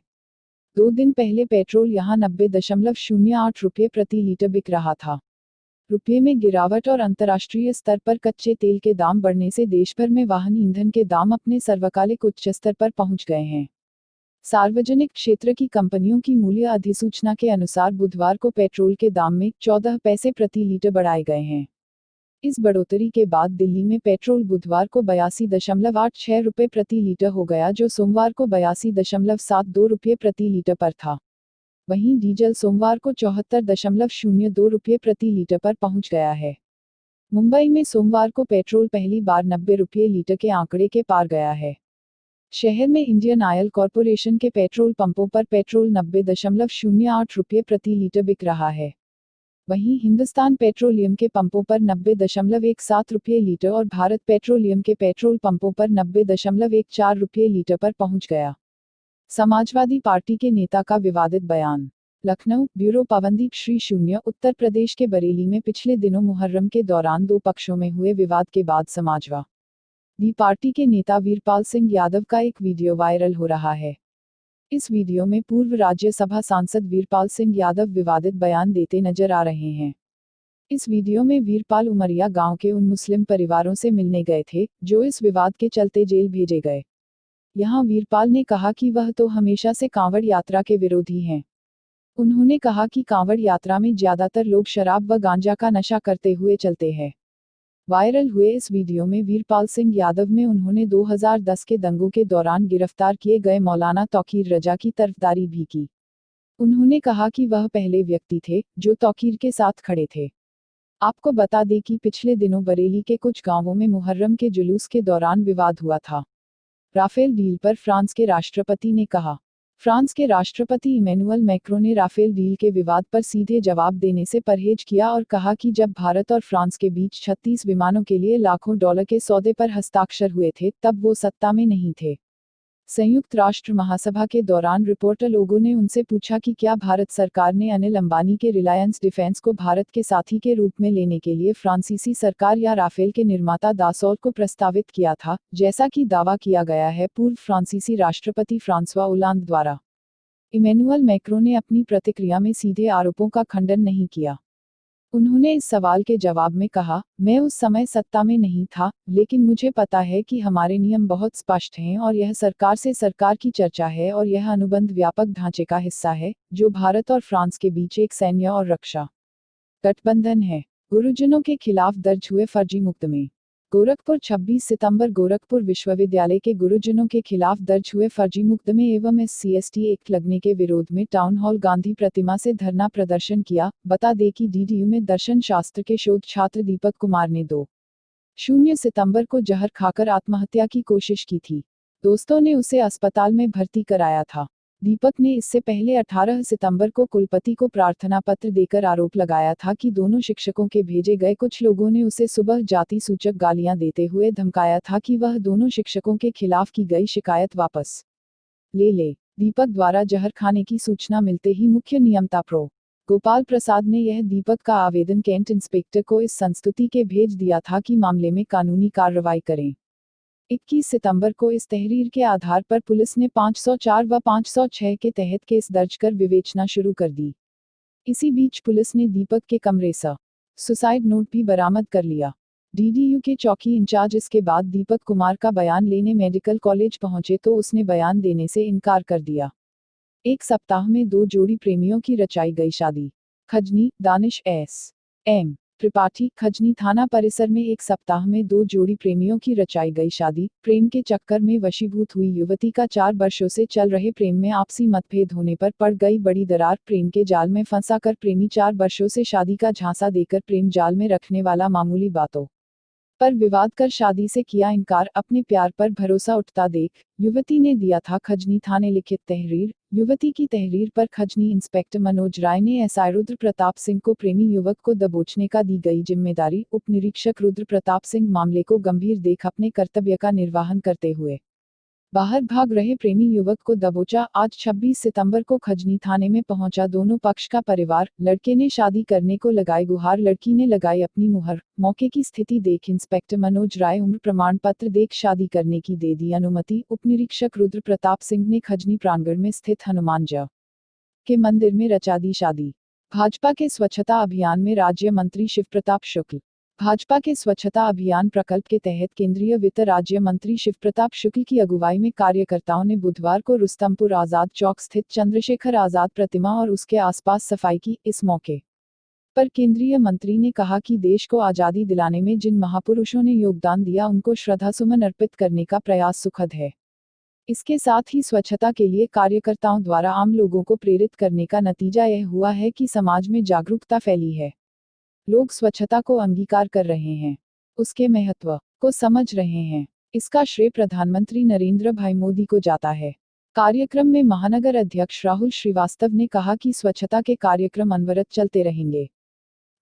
2 दिन पहले पेट्रोल यहां 90.08 रुपये प्रति लीटर बिक रहा था। रुपये में गिरावट और अंतर्राष्ट्रीय स्तर पर कच्चे तेल के दाम बढ़ने से देश भर में वाहन ईंधन के दाम अपने सर्वकालिक उच्च स्तर पर पहुंच गए हैं। सार्वजनिक क्षेत्र की कंपनियों की मूल्य अधिसूचना के अनुसार बुधवार को पेट्रोल के दाम में 14 पैसे प्रति लीटर बढ़ाए गए हैं। इस बढ़ोतरी के बाद दिल्ली में पेट्रोल बुधवार को 82.86 रुपये प्रति लीटर हो गया, जो सोमवार को 82.72 रुपये प्रति लीटर पर था। वहीं डीजल सोमवार को 74.02 रुपये प्रति लीटर पर पहुंच गया है। मुंबई में सोमवार को पेट्रोल पहली बार 90 रुपये लीटर के आंकड़े के पार गया है। शहर में इंडियन ऑयल कॉरपोरेशन के पेट्रोल पंपों पर पेट्रोल 90.08 रुपये प्रति लीटर बिक रहा है। वहीं हिंदुस्तान पेट्रोलियम के पंपों पर 90.17 रुपये लीटर और भारत पेट्रोलियम के पेट्रोल पंपों पर 90.14 रुपये लीटर पर पहुंच गया। समाजवादी पार्टी के नेता का विवादित बयान। लखनऊ, ब्यूरो पवनदीप श्री शून्य। उत्तर प्रदेश के बरेली में पिछले दिनों मुहर्रम के दौरान 2 पक्षों में हुए विवाद के बाद समाजवादी पार्टी के नेता वीरपाल सिंह यादव का एक वीडियो वायरल हो रहा है। इस वीडियो में पूर्व राज्यसभा सांसद वीरपाल सिंह यादव विवादित बयान देते नजर आ रहे हैं। इस वीडियो में वीरपाल उमरिया गांव के उन मुस्लिम परिवारों से मिलने गए थे जो इस विवाद के चलते जेल भेजे गए। यहां वीरपाल ने कहा कि वह तो हमेशा से कांवड़ यात्रा के विरोधी हैं। उन्होंने कहा कि कांवड़ यात्रा में ज्यादातर लोग शराब व गांजा का नशा करते हुए चलते हैं। वायरल हुए इस वीडियो में वीरपाल सिंह यादव में उन्होंने 2010 के दंगों के दौरान गिरफ्तार किए गए मौलाना तौकीर रजा की तरफदारी भी की। उन्होंने कहा कि वह पहले व्यक्ति थे जो तौकीर के साथ खड़े थे। आपको बता दें कि पिछले दिनों बरेली के कुछ गांवों में मुहर्रम के जुलूस के दौरान विवाद हुआ था। राफेल डील पर फ्रांस के राष्ट्रपति ने कहा। फ्रांस के राष्ट्रपति इमैनुअल मैक्रों ने राफेल डील के विवाद पर सीधे जवाब देने से परहेज किया और कहा कि जब भारत और फ्रांस के बीच 36 विमानों के लिए लाखों डॉलर के सौदे पर हस्ताक्षर हुए थे तब वो सत्ता में नहीं थे। संयुक्त राष्ट्र महासभा के दौरान रिपोर्टर लोगों ने उनसे पूछा कि क्या भारत सरकार ने अनिल अंबानी के रिलायंस डिफेंस को भारत के साथी के रूप में लेने के लिए फ्रांसीसी सरकार या राफेल के निर्माता दासौल्त को प्रस्तावित किया था, जैसा कि दावा किया गया है पूर्व फ्रांसीसी राष्ट्रपति फ्रांसवा ओलांद द्वारा। इमैनुअल मैक्रों ने अपनी प्रतिक्रिया में सीधे आरोपों का खंडन नहीं किया। उन्होंने इस सवाल के जवाब में कहा, मैं उस समय सत्ता में नहीं था, लेकिन मुझे पता है कि हमारे नियम बहुत स्पष्ट हैं और यह सरकार से सरकार की चर्चा है और यह अनुबंध व्यापक ढांचे का हिस्सा है जो भारत और फ्रांस के बीच एक सैन्य और रक्षा गठबंधन है। गुरुजनों के खिलाफ दर्ज हुए फर्जी मुकदमे। गोरखपुर 26 सितंबर गोरखपुर विश्वविद्यालय के गुरुजनों के खिलाफ दर्ज हुए फर्जी मुकदमे एवं SC/ST एक्ट लगने के विरोध में टाउन हॉल गांधी प्रतिमा से धरना प्रदर्शन किया। बता दें कि DDU में दर्शन शास्त्र के शोध छात्र दीपक कुमार ने 2 सितंबर को जहर खाकर आत्महत्या की कोशिश की थी। दोस्तों ने उसे अस्पताल में भर्ती कराया था। दीपक ने इससे पहले 18 सितंबर को कुलपति को प्रार्थना पत्र देकर आरोप लगाया था कि दोनों शिक्षकों के भेजे गए कुछ लोगों ने उसे सुबह जाति सूचक गालियां देते हुए धमकाया था कि वह दोनों शिक्षकों के खिलाफ की गई शिकायत वापस ले। दीपक द्वारा जहर खाने की सूचना मिलते ही मुख्य नियंता प्रो गोपाल प्रसाद ने यह दीपक का आवेदन कैंट इंस्पेक्टर को इस संस्तुति के भेज दिया था कि मामले में कानूनी कार्रवाई करें। 21 सितंबर को इस तहरीर के आधार पर पुलिस ने 504 व 506 के तहत केस दर्ज कर विवेचना शुरू कर दी। इसी बीच पुलिस ने दीपक के कमरे से सुसाइड नोट भी बरामद कर लिया। DDU के चौकी इंचार्ज इसके बाद दीपक कुमार का बयान लेने मेडिकल कॉलेज पहुंचे तो उसने बयान देने से इनकार कर दिया। एक सप्ताह में 2 जोड़ी प्रेमियों की रचाई गई शादी। खजनी, दानिश S.M. त्रिपाठी। खजनी थाना परिसर में एक सप्ताह में 2 जोड़ी प्रेमियों की रचाई गई शादी। प्रेम के चक्कर में वशीभूत हुई युवती का 4 वर्षों से चल रहे प्रेम में आपसी मतभेद होने पर पड़ गई बड़ी दरार। प्रेम के जाल में फंसाकर प्रेमी 4 वर्षों से शादी का झांसा देकर प्रेम जाल में रखने वाला मामूली बातों पर विवाद कर शादी से किया इनकार। अपने प्यार पर भरोसा उठता देख युवती ने दिया था खजनी थाने लिखित तहरीर। युवती की तहरीर पर खजनी इंस्पेक्टर मनोज राय ने SI रुद्र प्रताप सिंह को प्रेमी युवक को दबोचने का दी गई जिम्मेदारी। उप निरीक्षक रुद्र प्रताप सिंह मामले को गंभीर देख अपने कर्तव्य का निर्वहन करते हुए बाहर भाग रहे प्रेमी युवक को दबोचा। आज 26 सितंबर को खजनी थाने में पहुंचा दोनों पक्ष का परिवार। लड़के ने शादी करने को लगाई गुहार, लड़की ने लगाई अपनी मुहर। मौके की स्थिति देख इंस्पेक्टर मनोज राय उम्र प्रमाण पत्र देख शादी करने की दे दी अनुमति। उपनिरीक्षक रुद्र प्रताप सिंह ने खजनी प्रांगण में स्थित हनुमान जी के मंदिर में रचा दी शादी। भाजपा के स्वच्छता अभियान में राज्य मंत्री शिव प्रताप शुक्ल। भाजपा के स्वच्छता अभियान प्रकल्प के तहत केंद्रीय वित्त राज्य मंत्री शिव प्रताप शुक्ल की अगुवाई में कार्यकर्ताओं ने बुधवार को रुस्तमपुर आजाद चौक स्थित चंद्रशेखर आजाद प्रतिमा और उसके आसपास सफाई की। इस मौके पर केंद्रीय मंत्री ने कहा कि देश को आजादी दिलाने में जिन महापुरुषों ने योगदान दिया उनको श्रद्धासुमन अर्पित करने का प्रयास सुखद है। इसके साथ ही स्वच्छता के लिए कार्यकर्ताओं द्वारा आम लोगों को प्रेरित करने का नतीजा यह हुआ है कि समाज में जागरूकता फैली है। लोग स्वच्छता को अंगीकार कर रहे हैं, उसके महत्व को समझ रहे हैं। इसका श्रेय प्रधानमंत्री नरेंद्र भाई मोदी को जाता है। कार्यक्रम में महानगर अध्यक्ष राहुल श्रीवास्तव ने कहा कि स्वच्छता के कार्यक्रम अनवरत चलते रहेंगे।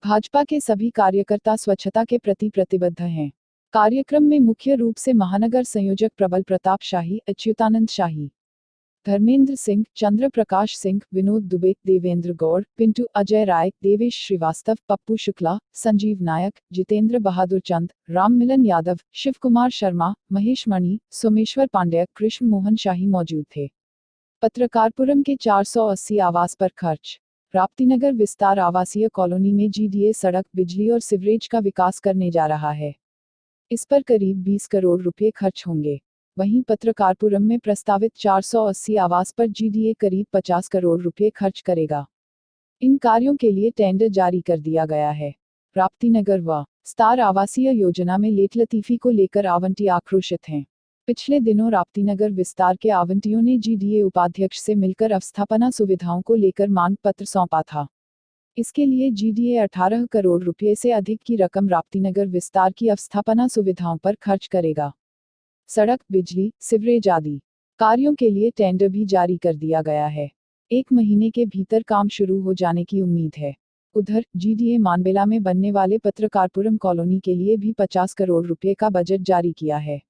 भाजपा के सभी कार्यकर्ता स्वच्छता के प्रति प्रतिबद्ध हैं। कार्यक्रम में मुख्य रूप से महानगर संयोजक प्रबल प्रताप शाही, अच्युतानंद शाही, धर्मेंद्र सिंह, चंद्र प्रकाश सिंह, विनोद दुबे, देवेंद्र गौड़, पिंटू, अजय राय, देवेश श्रीवास्तव, पप्पू शुक्ला, संजीव नायक, जितेंद्र बहादुर चंद, राम मिलन यादव, शिव कुमार शर्मा, महेश मणि, सोमेश्वर पांडेय, कृष्ण मोहन शाही मौजूद थे। पत्रकारपुरम के 480 आवास पर खर्च। राप्तीनगर विस्तार आवासीय कॉलोनी में जीडीए सड़क, बिजली और सिवरेज का विकास करने जा रहा है। इस पर करीब 20 करोड़ रुपए खर्च होंगे। वहीं पत्रकारपुरम में प्रस्तावित 480 आवास पर जीडीए करीब 50 करोड़ रुपए खर्च करेगा। इन कार्यों के लिए टेंडर जारी कर दिया गया है। राप्तीनगर व स्टार आवासीय योजना में लेटलतीफी को लेकर आवंटी आक्रोशित हैं। पिछले दिनों राप्तीनगर विस्तार के आवंटियों ने जीडीए उपाध्यक्ष से मिलकर अवस्थापना सुविधाओं को लेकर मांग पत्र सौंपा था। इसके लिए जीडीए 18 करोड़ रुपए से अधिक की रकम राप्तीनगर विस्तार की अवस्थापना सुविधाओं पर खर्च करेगा। सड़क, बिजली, सिवरेज आदि कार्यों के लिए टेंडर भी जारी कर दिया गया है। 1 महीने के भीतर काम शुरू हो जाने की उम्मीद है। उधर जीडीए मानबेला में बनने वाले पत्रकारपुरम कॉलोनी के लिए भी 50 करोड़ रुपए का बजट जारी किया है।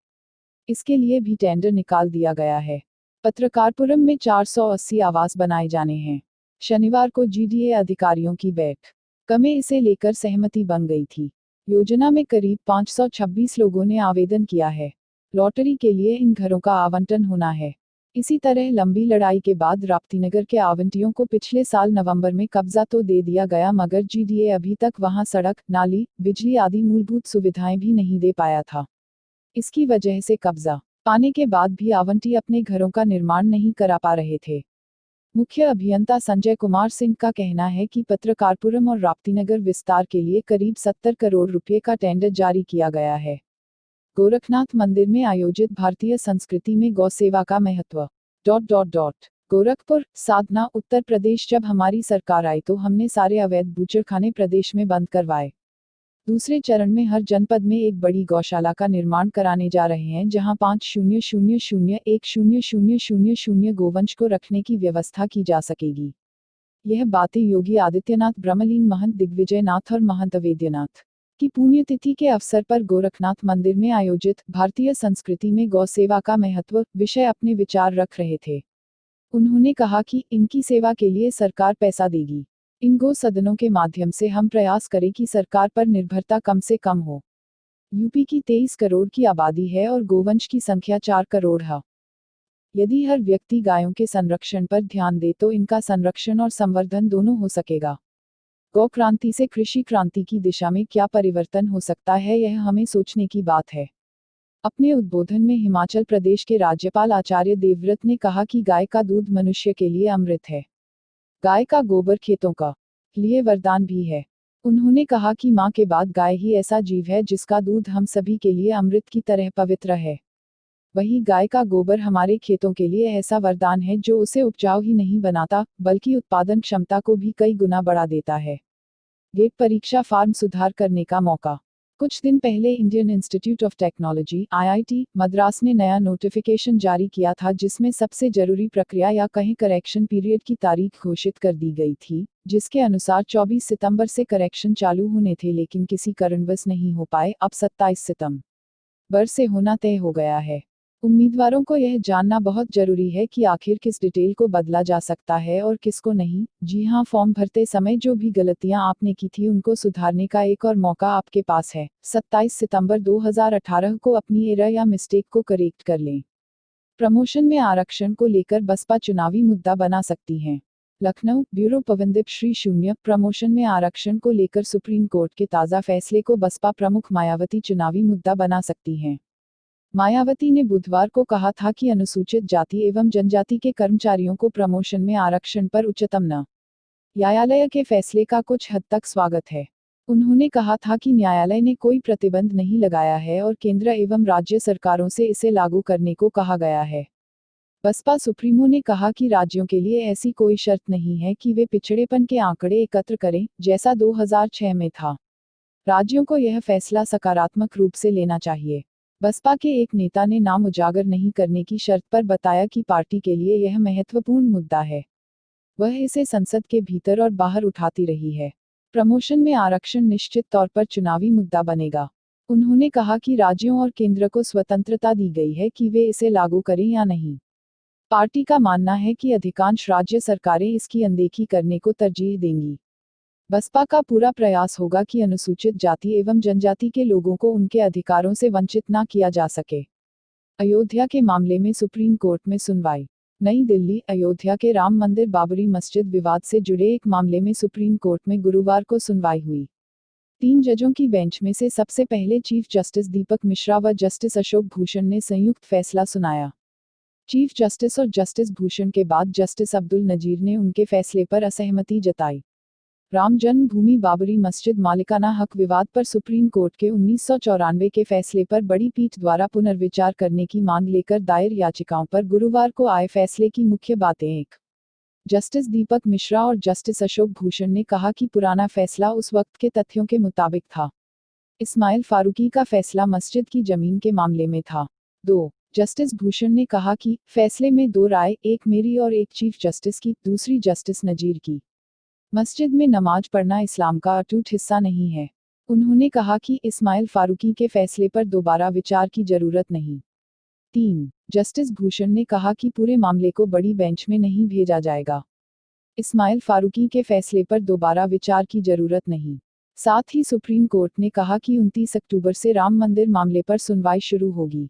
इसके लिए भी टेंडर निकाल दिया गया है। पत्रकारपुरम में 480 आवास बनाए जाने हैं। शनिवार को जीडीए अधिकारियों की बैठक में इसे लेकर सहमति बन गई थी। योजना में करीब 526 लोगों ने आवेदन किया है। लॉटरी के लिए इन घरों का आवंटन होना है। इसी तरह लंबी लड़ाई के बाद राप्तीनगर के आवंटियों को पिछले साल नवंबर में कब्जा तो दे दिया गया, मगर जीडीए अभी तक वहां सड़क, नाली, बिजली आदि मूलभूत सुविधाएं भी नहीं दे पाया था। इसकी वजह से कब्जा पाने के बाद भी आवंटी अपने घरों का निर्माण नहीं करा पा रहे थे। मुख्य अभियंता संजय कुमार सिंह का कहना है कि पत्रकारपुरम और राप्तीनगर विस्तार के लिए करीब 70 करोड़ रुपए का टेंडर जारी किया गया है। गोरखनाथ मंदिर में आयोजित भारतीय संस्कृति में गौ सेवा का महत्व। गोरखपुर, साधना, उत्तर प्रदेश। जब हमारी सरकार आई तो हमने सारे अवैध बूचड़खाने प्रदेश में बंद करवाए। दूसरे चरण में हर जनपद में एक बड़ी गौशाला का निर्माण कराने जा रहे हैं, जहां 5,000-1,000 गोवंश को रखने की व्यवस्था की जा सकेगी। यह बातें योगी आदित्यनाथ, ब्रह्मलीन महंत दिग्विजय नाथ और महंत अवेद्यनाथ की पुण्यतिथि के अवसर पर गोरखनाथ मंदिर में आयोजित भारतीय संस्कृति में गौ सेवा का महत्व विषय अपने विचार रख रहे थे। उन्होंने कहा कि इनकी सेवा के लिए सरकार पैसा देगी। इन गो सदनों के माध्यम से हम प्रयास करें कि सरकार पर निर्भरता कम से कम हो। यूपी की 23 करोड़ की आबादी है और गोवंश की संख्या 4 करोड़ है। यदि हर व्यक्ति गायों के संरक्षण पर ध्यान दे तो इनका संरक्षण और संवर्धन दोनों हो सकेगा। गौ क्रांति से कृषि क्रांति की दिशा में क्या परिवर्तन हो सकता है, यह हमें सोचने की बात है। अपने उद्बोधन में हिमाचल प्रदेश के राज्यपाल आचार्य देवव्रत ने कहा कि गाय का दूध मनुष्य के लिए अमृत है। गाय का गोबर खेतों का लिए वरदान भी है। उन्होंने कहा कि मां के बाद गाय ही ऐसा जीव है जिसका दूध हम सभी के लिए अमृत की तरह पवित्र है। वही गाय का गोबर हमारे खेतों के लिए ऐसा वरदान है जो उसे उपजाऊ ही नहीं बनाता, बल्कि उत्पादन क्षमता को भी कई गुना बढ़ा देता है। गेट परीक्षा फार्म सुधार करने का मौका। कुछ दिन पहले Indian institute of technology (IIT) Madras ने नया नोटिफिकेशन जारी किया था, जिसमें सबसे जरूरी प्रक्रिया या कहें करेक्शन पीरियड की तारीख घोषित कर दी गई थी, जिसके अनुसार 24 सितंबर से करेक्शन चालू होने थे, लेकिन किसी कारणवश नहीं हो पाए। अब 27 सितंबर से होना तय हो गया है। उम्मीदवारों को यह जानना बहुत जरूरी है कि आखिर किस डिटेल को बदला जा सकता है और किसको नहीं। जी हाँ, फॉर्म भरते समय जो भी गलतियां आपने की थी उनको सुधारने का एक और मौका आपके पास है। 27 सितंबर 2018 को अपनी एरर या मिस्टेक को करेक्ट कर लें। प्रमोशन में आरक्षण को लेकर बसपा चुनावी मुद्दा बना सकती है। लखनऊ, ब्यूरो पवनदीप श्री शून्य। प्रमोशन में आरक्षण को लेकर सुप्रीम कोर्ट के ताज़ा फैसले को बसपा प्रमुख मायावती चुनावी मुद्दा बना सकती हैं। मायावती ने बुधवार को कहा था कि अनुसूचित जाति एवं जनजाति के कर्मचारियों को प्रमोशन में आरक्षण पर उच्चतम न्यायालय के फैसले का कुछ हद तक स्वागत है। उन्होंने कहा था कि न्यायालय ने कोई प्रतिबंध नहीं लगाया है और केंद्र एवं राज्य सरकारों से इसे लागू करने को कहा गया है। बसपा सुप्रीमो ने कहा कि राज्यों के लिए ऐसी कोई शर्त नहीं है कि वे पिछड़ेपन के आंकड़े एकत्र करें, जैसा 2006 में था। राज्यों को यह फैसला सकारात्मक रूप से लेना चाहिए। बसपा के एक नेता ने नाम उजागर नहीं करने की शर्त पर बताया कि पार्टी के लिए यह महत्वपूर्ण मुद्दा है। वह इसे संसद के भीतर और बाहर उठाती रही है। प्रमोशन में आरक्षण निश्चित तौर पर चुनावी मुद्दा बनेगा। उन्होंने कहा कि राज्यों और केंद्र को स्वतंत्रता दी गई है कि वे इसे लागू करें या नहीं। पार्टी का मानना है कि अधिकांश राज्य सरकारें इसकी अनदेखी करने को तरजीह देंगी। बसपा का पूरा प्रयास होगा कि अनुसूचित जाति एवं जनजाति के लोगों को उनके अधिकारों से वंचित न किया जा सके। अयोध्या के मामले में सुप्रीम कोर्ट में सुनवाई। नई दिल्ली, अयोध्या के राम मंदिर बाबरी मस्जिद विवाद से जुड़े एक मामले में सुप्रीम कोर्ट में गुरुवार को सुनवाई हुई। 3 जजों की बेंच में से सबसे पहले चीफ जस्टिस दीपक मिश्रा व जस्टिस अशोक भूषण ने संयुक्त फैसला सुनाया। चीफ जस्टिस और जस्टिस भूषण के बाद जस्टिस अब्दुल नजीर ने उनके फैसले पर असहमति जताई। राम जन्मभूमि बाबरी मस्जिद मालिकाना हक विवाद पर सुप्रीम कोर्ट के 1994 के फैसले पर बड़ी पीठ द्वारा पुनर्विचार करने की मांग लेकर दायर याचिकाओं पर गुरुवार को आए फैसले की मुख्य बातें। 1. जस्टिस दीपक मिश्रा और जस्टिस अशोक भूषण ने कहा कि पुराना फैसला उस वक्त के तथ्यों के मुताबिक था। इस्माइल फारूकी का फैसला मस्जिद की जमीन के मामले में था। 2. जस्टिस भूषण ने कहा कि फैसले में 2 राय, एक मेरी और एक चीफ जस्टिस की, दूसरी जस्टिस नजीर की। मस्जिद में नमाज पढ़ना इस्लाम का अटूट हिस्सा नहीं है। उन्होंने कहा कि इस्माइल फारूकी के फैसले पर दोबारा विचार की जरूरत नहीं। 3. जस्टिस भूषण ने कहा कि पूरे मामले को बड़ी बेंच में नहीं भेजा जाएगा। इस्माइल फारूकी के फैसले पर दोबारा विचार की जरूरत नहीं। साथ ही सुप्रीम कोर्ट ने कहा कि 29 अक्टूबर से राम मंदिर मामले पर सुनवाई शुरू होगी।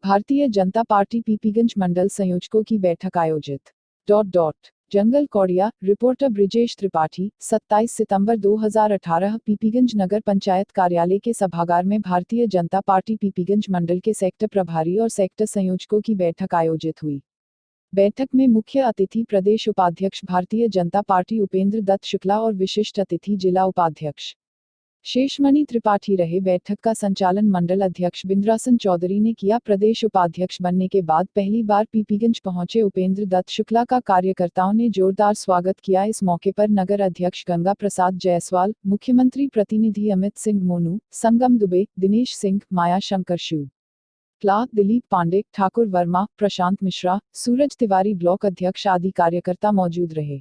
भारतीय जनता पार्टी पीपीगंज मंडल संयोजकों की बैठक आयोजित। जंगल कौड़िया, रिपोर्टर ब्रिजेश त्रिपाठी। 27 सितंबर 2018 पीपीगंज नगर पंचायत कार्यालय के सभागार में भारतीय जनता पार्टी पीपीगंज मंडल के सेक्टर प्रभारी और सेक्टर संयोजकों की बैठक आयोजित हुई। बैठक में मुख्य अतिथि प्रदेश उपाध्यक्ष भारतीय जनता पार्टी उपेंद्र दत्त शुक्ला और विशिष्ट अतिथि जिला उपाध्यक्ष शेषमणि त्रिपाठी रहे। बैठक का संचालन मंडल अध्यक्ष बिंद्रासन चौधरी ने किया। प्रदेश उपाध्यक्ष बनने के बाद पहली बार पीपीगंज पहुंचे उपेंद्र दत्त शुक्ला का कार्यकर्ताओं ने जोरदार स्वागत किया। इस मौके पर नगर अध्यक्ष गंगा प्रसाद जायसवाल, मुख्यमंत्री प्रतिनिधि अमित सिंह मोनू, संगम दुबे, दिनेश सिंह, माया शंकर शिव क्ला, दिलीप पांडे, ठाकुर वर्मा, प्रशांत मिश्रा, सूरज तिवारी ब्लॉक अध्यक्ष आदि कार्यकर्ता मौजूद रहे।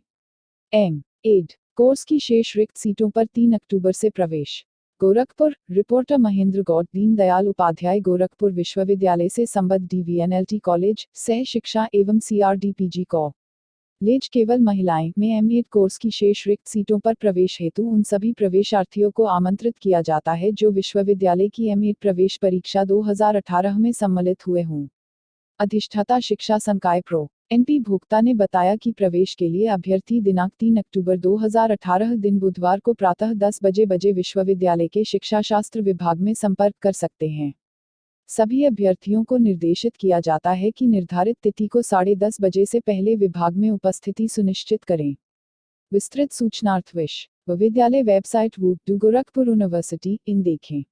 एड कोर्स की शेष रिक्त सीटों पर 3 अक्टूबर से प्रवेश। गोरखपुर, रिपोर्टर महेंद्र गौड़। दीनदयाल उपाध्याय गोरखपुर विश्वविद्यालय से संबद्ध डीवीएनएलटी कॉलेज, सह शिक्षा एवं सीआरडीपीजी कॉलेज केवल महिलाएं में एमएड कोर्स की शेष रिक्त सीटों पर प्रवेश हेतु उन सभी प्रवेशार्थियों को आमंत्रित किया जाता है जो विश्वविद्यालय की एमएड प्रवेश परीक्षा 2018 में सम्मिलित हुए हों। अधिष्ठाता शिक्षा संकाय प्रो एनपी भोक्ता ने बताया कि प्रवेश के लिए अभ्यर्थी दिनांक 3 अक्टूबर 2018 दिन बुधवार को प्रातः 10 बजे विश्वविद्यालय के शिक्षाशास्त्र विभाग में संपर्क कर सकते हैं। सभी अभ्यर्थियों को निर्देशित किया जाता है कि निर्धारित तिथि को 10:30 बजे से पहले विभाग में उपस्थिति सुनिश्चित करें। विस्तृत सूचनार्थ विश्वविद्यालय वेबसाइट गोरखपुर यूनिवर्सिटी इन देखें।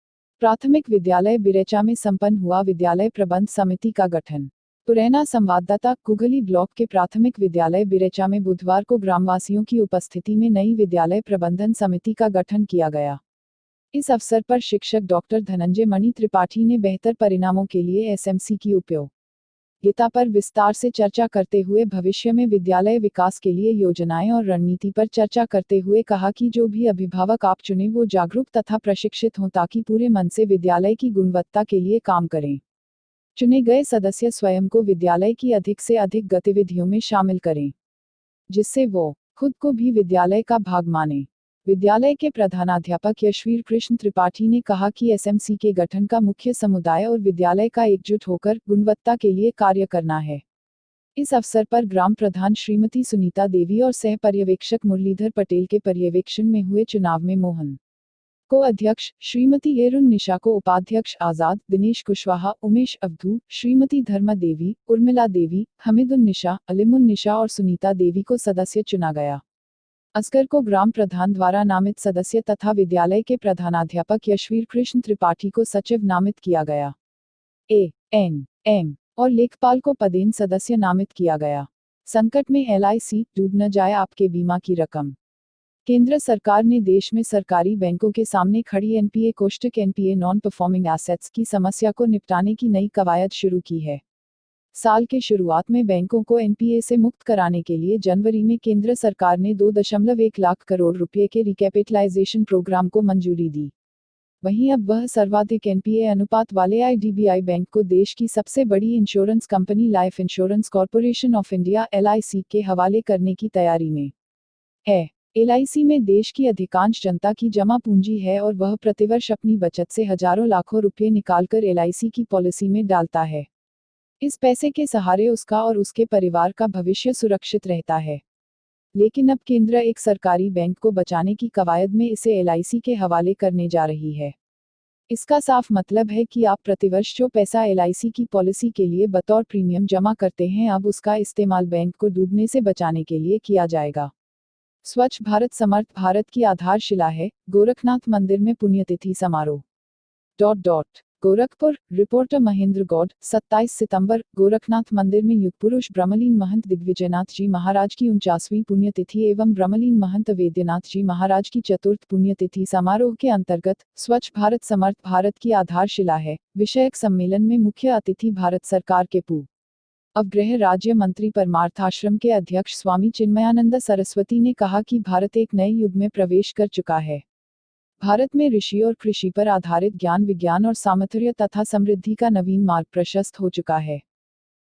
प्राथमिक विद्यालय बिरेचा में संपन्न हुआ विद्यालय प्रबंध समिति का गठन। पुरैना संवाददाता। कुगली ब्लॉक के प्राथमिक विद्यालय बिरेचा में बुधवार को ग्रामवासियों की उपस्थिति में नई विद्यालय प्रबंधन समिति का गठन किया गया। इस अवसर पर शिक्षक डॉक्टर धनंजय मणि त्रिपाठी ने बेहतर परिणामों के लिए एसएमसी की उपयोगिता पर विस्तार से चर्चा करते हुए भविष्य में विद्यालय विकास के लिए योजनाएं और रणनीति पर चर्चा करते हुए कहा कि जो भी अभिभावक आप चुने वो जागरूक तथा प्रशिक्षित हों ताकि पूरे मन से विद्यालय की गुणवत्ता के लिए काम करें। चुने गए सदस्य स्वयं को विद्यालय की अधिक से अधिक गतिविधियों में शामिल करें, जिससे वो खुद को भी विद्यालय का भाग माने। विद्यालय के प्रधानाध्यापक यशवीर कृष्ण त्रिपाठी ने कहा कि एसएमसी के गठन का मुख्य समुदाय और विद्यालय का एकजुट होकर गुणवत्ता के लिए कार्य करना है। इस अवसर पर ग्राम प्रधान श्रीमती सुनीता देवी और सह पर्यवेक्षक मुरलीधर पटेल के पर्यवेक्षण में हुए चुनाव में मोहन को अध्यक्ष, श्रीमती एरुण निशा को उपाध्यक्ष आजाद, दिनेश कुशवाहा, उमेश अवधू, श्रीमती धर्मा देवी, उर्मिला देवी, हमीदुन निशा, अलीमुन निशा और सुनीता देवी को सदस्य चुना गया। असगर को ग्राम प्रधान द्वारा नामित सदस्य तथा विद्यालय के प्रधानाध्यापक यशवीर कृष्ण त्रिपाठी को सचिव नामित किया गया। एएनएम और लेखपाल को पदेन सदस्य नामित किया गया। संकट में एलआईसी, डूब न जाए आपके बीमा की रकम। केंद्र सरकार ने देश में सरकारी बैंकों के सामने खड़ी एनपीए कोष्ठक एनपीए नॉन परफॉर्मिंग एसेट्स की समस्या को निपटाने की नई कवायद शुरू की है। साल के शुरुआत में बैंकों को एनपीए से मुक्त कराने के लिए जनवरी में केंद्र सरकार ने 2.1 लाख करोड़ रुपए के रिकैपिटलाइजेशन प्रोग्राम को मंजूरी दी। वहीं अब वह सर्वाधिक एनपीए अनुपात वाले आईडीबीआई बैंक को देश की सबसे बड़ी insurance company life insurance corporation of India LIC के हवाले करने की तैयारी में है। एलआईसी में देश की अधिकांश जनता की जमा पूंजी है और वह प्रतिवर्ष अपनी बचत से हजारों लाखों रुपये निकालकर एलआईसी की पॉलिसी में डालता है। इस पैसे के सहारे उसका और उसके परिवार का भविष्य सुरक्षित रहता है। लेकिन अब केंद्र एक सरकारी बैंक को बचाने की कवायद में इसे एलआईसी के हवाले करने जा रही है। इसका साफ मतलब है कि आप प्रतिवर्ष जो पैसा एलआईसी की पॉलिसी के लिए बतौर प्रीमियम जमा करते हैं, अब उसका इस्तेमाल बैंक को डूबने से बचाने के लिए किया जाएगा। स्वच्छ भारत समर्थ भारत की आधारशिला है। गोरखनाथ मंदिर में पुण्यतिथि समारोह। गोरखपुर, रिपोर्टर महेंद्र गौड। 27 सितंबर, गोरखनाथ मंदिर में युगपुरुष ब्रह्मलीन महंत दिग्विजयनाथ जी महाराज की 49वीं पुण्यतिथि एवं ब्रह्मलीन महंत वेद्यनाथ जी महाराज की चतुर्थ पुण्यतिथि समारोह के अंतर्गत स्वच्छ भारत समर्थ भारत की आधारशिला है विषयक सम्मेलन में मुख्य अतिथि भारत सरकार के पूर्व अवगृह राज्य मंत्री परमार्थाश्रम के अध्यक्ष स्वामी चिन्मयानंद सरस्वती ने कहा कि भारत एक नए युग में प्रवेश कर चुका है। भारत में ऋषि और कृषि पर आधारित ज्ञान, विज्ञान और सामर्थ्य तथा समृद्धि का नवीन मार्ग प्रशस्त हो चुका है।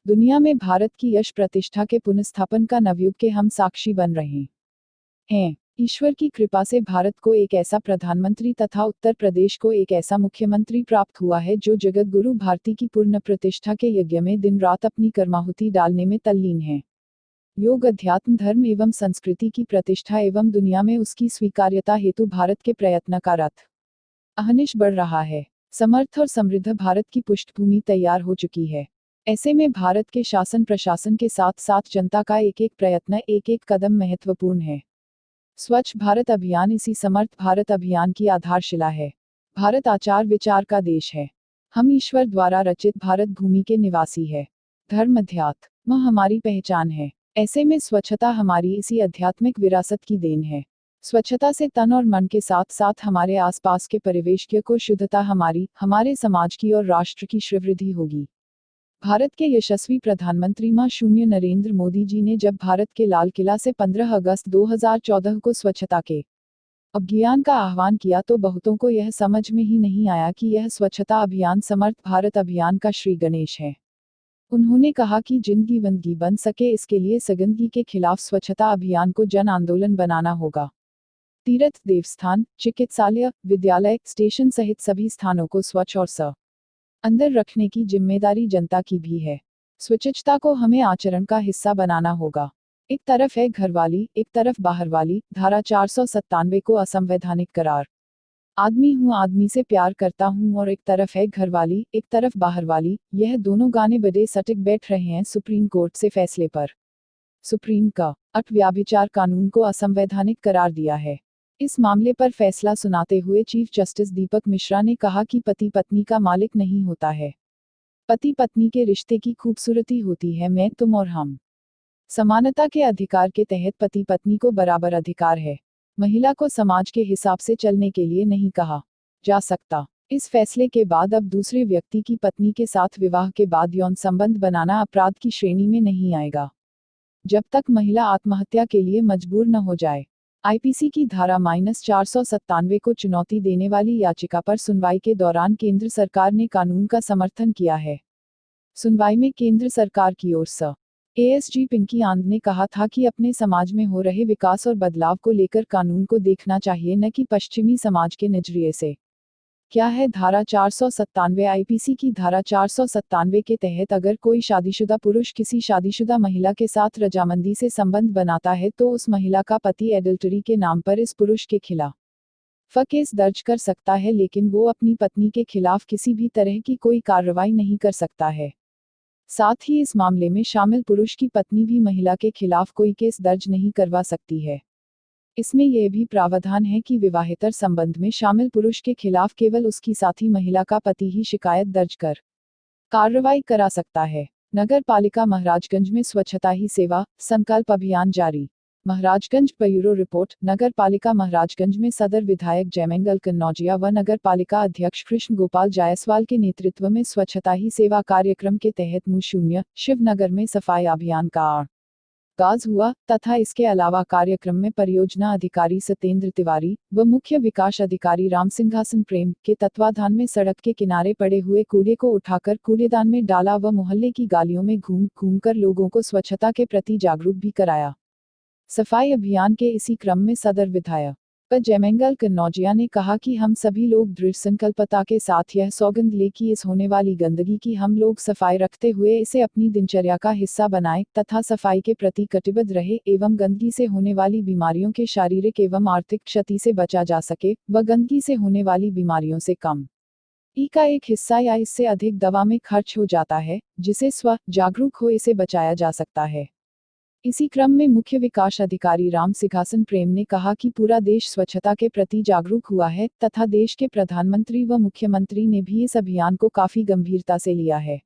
दुनिया में भारत की यश प्रतिष्ठा के पुनर्स्थापन का नवयुग के हम साक्षी बन रहे हैं। ईश्वर की कृपा से भारत को एक ऐसा प्रधानमंत्री तथा उत्तर प्रदेश को एक ऐसा मुख्यमंत्री प्राप्त हुआ है जो जगत गुरु भारती की पूर्ण प्रतिष्ठा के यज्ञ में दिन रात अपनी कर्माहुति डालने में तल्लीन है। योग, अध्यात्म, धर्म एवं संस्कृति की प्रतिष्ठा एवं दुनिया में उसकी स्वीकार्यता हेतु भारत के प्रयत्न का रथ अहनिश बढ़ रहा है। समर्थ और समृद्ध भारत की पृष्ठभूमि तैयार हो चुकी है। ऐसे में भारत के शासन प्रशासन के साथ साथ जनता का एक एक प्रयत्न, एक एक कदम महत्वपूर्ण है। स्वच्छ भारत अभियान इसी समर्थ भारत अभियान की आधारशिला है। भारत आचार विचार का देश है। हम ईश्वर द्वारा रचित भारत भूमि के निवासी है। धर्म, अध्यात्म हमारी पहचान है। ऐसे में स्वच्छता हमारी इसी आध्यात्मिक विरासत की देन है। स्वच्छता से तन और मन के साथ साथ हमारे आसपास के परिवेश को शुद्धता हमारे समाज की और राष्ट्र की श्रीवृद्धि होगी। भारत के यशस्वी प्रधानमंत्री माननीय नरेंद्र मोदी जी ने जब भारत के लाल किला से 15 अगस्त 2014 को स्वच्छता के अभियान का आह्वान किया तो बहुतों को यह समझ में ही नहीं आया कि यह स्वच्छता अभियान समर्थ भारत अभियान का श्री गणेश है। उन्होंने कहा कि जिंदगी वंदगी बन सके इसके लिए सगंदगी के खिलाफ स्वच्छता अभियान को जन आंदोलन बनाना होगा। तीर्थ, देवस्थान, चिकित्सालय, विद्यालय, स्टेशन सहित सभी स्थानों को स्वच्छ और अंदर रखने की जिम्मेदारी जनता की भी है। स्वच्छता को हमें आचरण का हिस्सा बनाना होगा। एक तरफ है घरवाली, एक तरफ बाहरवाली। धारा 497 को असंवैधानिक करार। आदमी हूँ, आदमी से प्यार करता हूँ और एक तरफ है घरवाली, एक तरफ बाहरवाली। यह दोनों गाने बड़े सटीक बैठ रहे हैं सुप्रीम कोर्ट से फैसले पर। सुप्रीम का व्यभिचार कानून को असंवैधानिक करार दिया है। इस मामले पर फैसला सुनाते हुए चीफ जस्टिस दीपक मिश्रा ने कहा कि पति पत्नी का मालिक नहीं होता है। पति पत्नी के रिश्ते की खूबसूरती होती है मैं, तुम और हम। समानता के अधिकार के तहत पति पत्नी को बराबर अधिकार है। महिला को समाज के हिसाब से चलने के लिए नहीं कहा जा सकता। इस फैसले के बाद अब दूसरे व्यक्ति की पत्नी के साथ विवाह के बाद यौन संबंध बनाना अपराध की श्रेणी में नहीं आएगा, जब तक महिला आत्महत्या के लिए मजबूर न हो जाए। आईपीसी की धारा -497 को चुनौती देने वाली याचिका पर सुनवाई के दौरान केंद्र सरकार ने कानून का समर्थन किया है। सुनवाई में केंद्र सरकार की ओर से एएसजी पिंकी आनंद ने कहा था कि अपने समाज में हो रहे विकास और बदलाव को लेकर कानून को देखना चाहिए, न कि पश्चिमी समाज के नजरिए से। क्या है धारा 497 आईपीसी की धारा 497 के तहत अगर कोई शादीशुदा पुरुष किसी शादीशुदा महिला के साथ रजामंदी से संबंध बनाता है तो उस महिला का पति एडल्टरी के नाम पर इस पुरुष के खिलाफ केस दर्ज कर सकता है, लेकिन वो अपनी पत्नी के खिलाफ किसी भी तरह की कोई कार्रवाई नहीं कर सकता है। साथ ही इस मामले में शामिल पुरुष की पत्नी भी महिला के खिलाफ कोई केस दर्ज नहीं करवा सकती है। इसमें यह भी प्रावधान है कि विवाहेतर संबंध में शामिल पुरुष के खिलाफ केवल उसकी साथी महिला का पति ही शिकायत दर्ज कर कार्रवाई करा सकता है। नगर पालिका महाराजगंज में स्वच्छता ही सेवा संकल्प अभियान जारी। Maharajganj bureau report. नगर पालिका महाराजगंज में सदर विधायक जयमंगल कन्नौजिया व नगर पालिका अध्यक्ष कृष्ण गोपाल जायसवाल के नेतृत्व में स्वच्छता ही सेवा कार्यक्रम के तहत मुँह शून्य शिवनगर में सफाई अभियान का आगाज हुआ तथा इसके अलावा कार्यक्रम में परियोजना अधिकारी सत्येंद्र तिवारी व मुख्य विकास अधिकारी राम सिंहासन प्रेम के तत्वाधान में सड़क के किनारे पड़े हुए कूड़े को उठाकर कूड़ेदान में डाला व मोहल्ले की गलियों में घूम घूमकर लोगों को स्वच्छता के प्रति जागरूक भी कराया। सफाई अभियान के इसी क्रम में सदर विधायक जयमंगल कन्नौजिया ने कहा कि हम सभी लोग दृढ़ संकल्पता के साथ यह सौगंध ले कि इस होने वाली गंदगी की हम लोग सफाई रखते हुए इसे अपनी दिनचर्या का हिस्सा बनाएं तथा सफाई के प्रति कटिबद्ध रहे एवं गंदगी से होने वाली बीमारियों के शारीरिक एवं आर्थिक क्षति से बचा जा सके व गंदगी से होने वाली बीमारियों से कम का एक हिस्सा या इससे अधिक दवा में खर्च हो जाता है, जिसे स्व जागरूक हो इसे बचाया जा सकता है। इसी क्रम में मुख्य विकास अधिकारी राम सिंहासन प्रेम ने कहा कि पूरा देश स्वच्छता के प्रति जागरूक हुआ है तथा देश के प्रधानमंत्री व मुख्यमंत्री ने भी इस अभियान को काफी गंभीरता से लिया है।